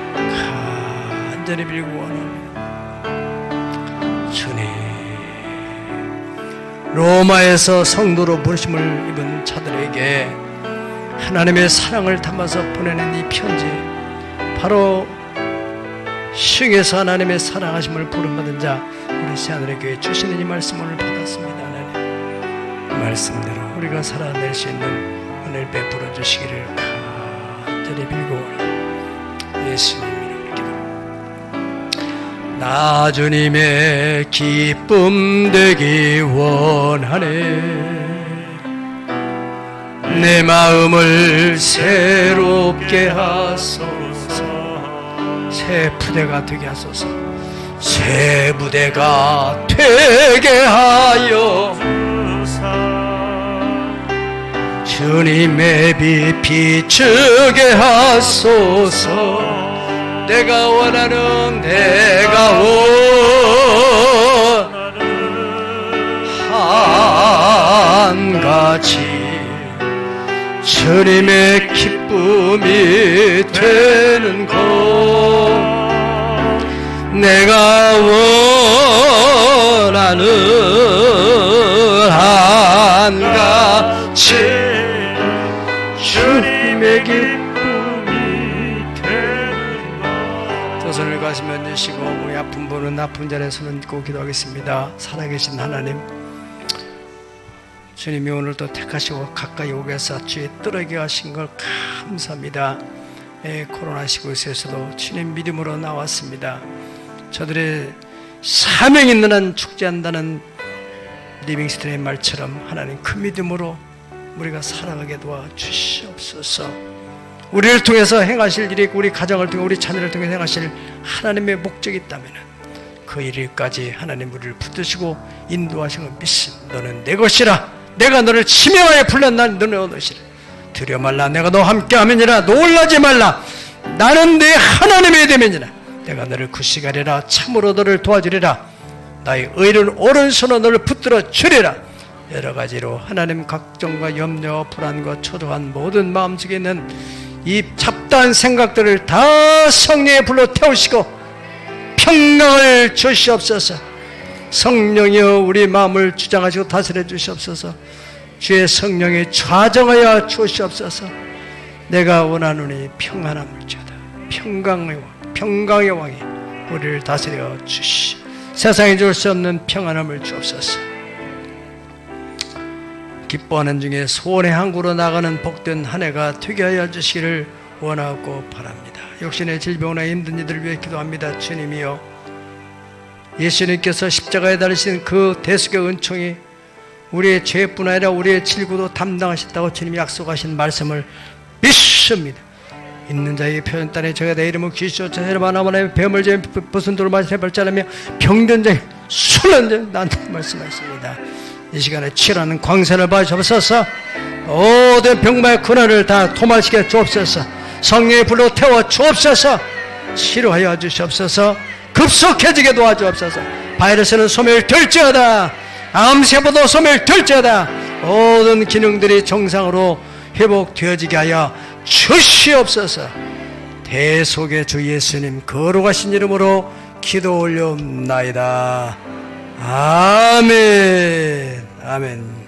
간절히 빌고 원합니다. 주님, 로마에서 성도로 부르심을 입은 자들에게 하나님의 사랑을 담아서 보내는 이 편지, 바로 시흥에서 하나님의 사랑하심을 부름받은 자 우리 새하늘의 교회 주시는 이 말씀을 받았습니다. 하나님, 그 말씀대로 우리가 살아낼 수 있는 은혜를 베풀어 주시기를 간절히 빌고 예수님 이름으로 기도합니다. 나 주님의 기쁨 되기 원하네. 내 마음을 새롭게 하소서. 새 부대가 되게 하소서. 새 부대가 되게 하여 주님의 빛 비추게 하소서. 내가 원하는 한가지 주님의 기쁨이 되는 것, 내가 원하는 한가지 주님의 기쁨이 되는 것. 두 손을 가슴에 내시고 우리 아픈 분은 아픈 자리에 손을 얹고 기도하겠습니다. 살아계신 하나님, 주님이 오늘도 택하시고 가까이 오게 해서 주의 뜨르게 하신 걸 감사합니다. 코로나 시국에서도 주님 믿음으로 나왔습니다. 저들의 사명 있는 한 축제한다는 리빙스턴의 말처럼 하나님 그 믿음으로 우리가 살아가게 도와주시옵소서. 우리를 통해서 행하실 일이 있고 우리 가정을 통해 우리 자녀를 통해 행하실 하나님의 목적이 있다면 그 일까지 하나님 우리를 붙드시고 인도하신 걸 믿습니다. 너는 내 것이라. 내가 너를 치명하여 불렀나니 너는 얻으시라. 두려워 말라. 내가 너와 함께하면이라. 놀라지 말라. 나는 내 하나님의 되면이라. 내가 너를 구시가리라. 참으로 너를 도와주리라. 나의 의로운 오른손으로 너를 붙들어 주리라. 여러 가지로 하나님 걱정과 염려와 불안과 초조한 모든 마음속에 있는 이 잡다한 생각들을 다 성령의 불로 태우시고 평강을 주시옵소서. 성령이여 우리 마음을 주장하시고 다스려 주시옵소서. 주의 성령이 좌정하여 주시옵소서. 내가 원하노니 평안함을 주다. 평강의 왕이 우리를 다스려 주시. 세상에 줄 수 없는 평안함을 주옵소서. 기뻐하는 중에 소원의 항구로 나가는 복된 한 해가 되게 하여 주시기를 원하고 바랍니다. 육신의 질병이나 힘든 이들을 위해 기도합니다. 주님이여, 예수님께서 십자가에 달리신 그 대속의 은총이 우리의 죄뿐 아니라 우리의 질고도 담당하셨다고 주님이 약속하신 말씀을 믿습니다. 있는 자에게 표현 땅에 저가 내 이름을 귀시오차 헤르만 하나님의 뱀을 제 벗은 돌을 마시는 발자라며 병든 자에 술한 자 나한테 말씀하십니다. 이 시간에 치라는 광선을 봐주옵소서. 모든 병마의 근원을 다 도말시켜 주옵소서. 성령의 불로 태워 주옵소서. 치료하여 주시옵소서. 급속해지게 도와주옵소서. 바이러스는 소멸될지어다. 암세포도 소멸될지어다. 모든 기능들이 정상으로 회복되어지게 하여 주시옵소서. 대속의 주 예수님 거룩하신 이름으로 기도 올려옵나이다. 아멘. 아멘.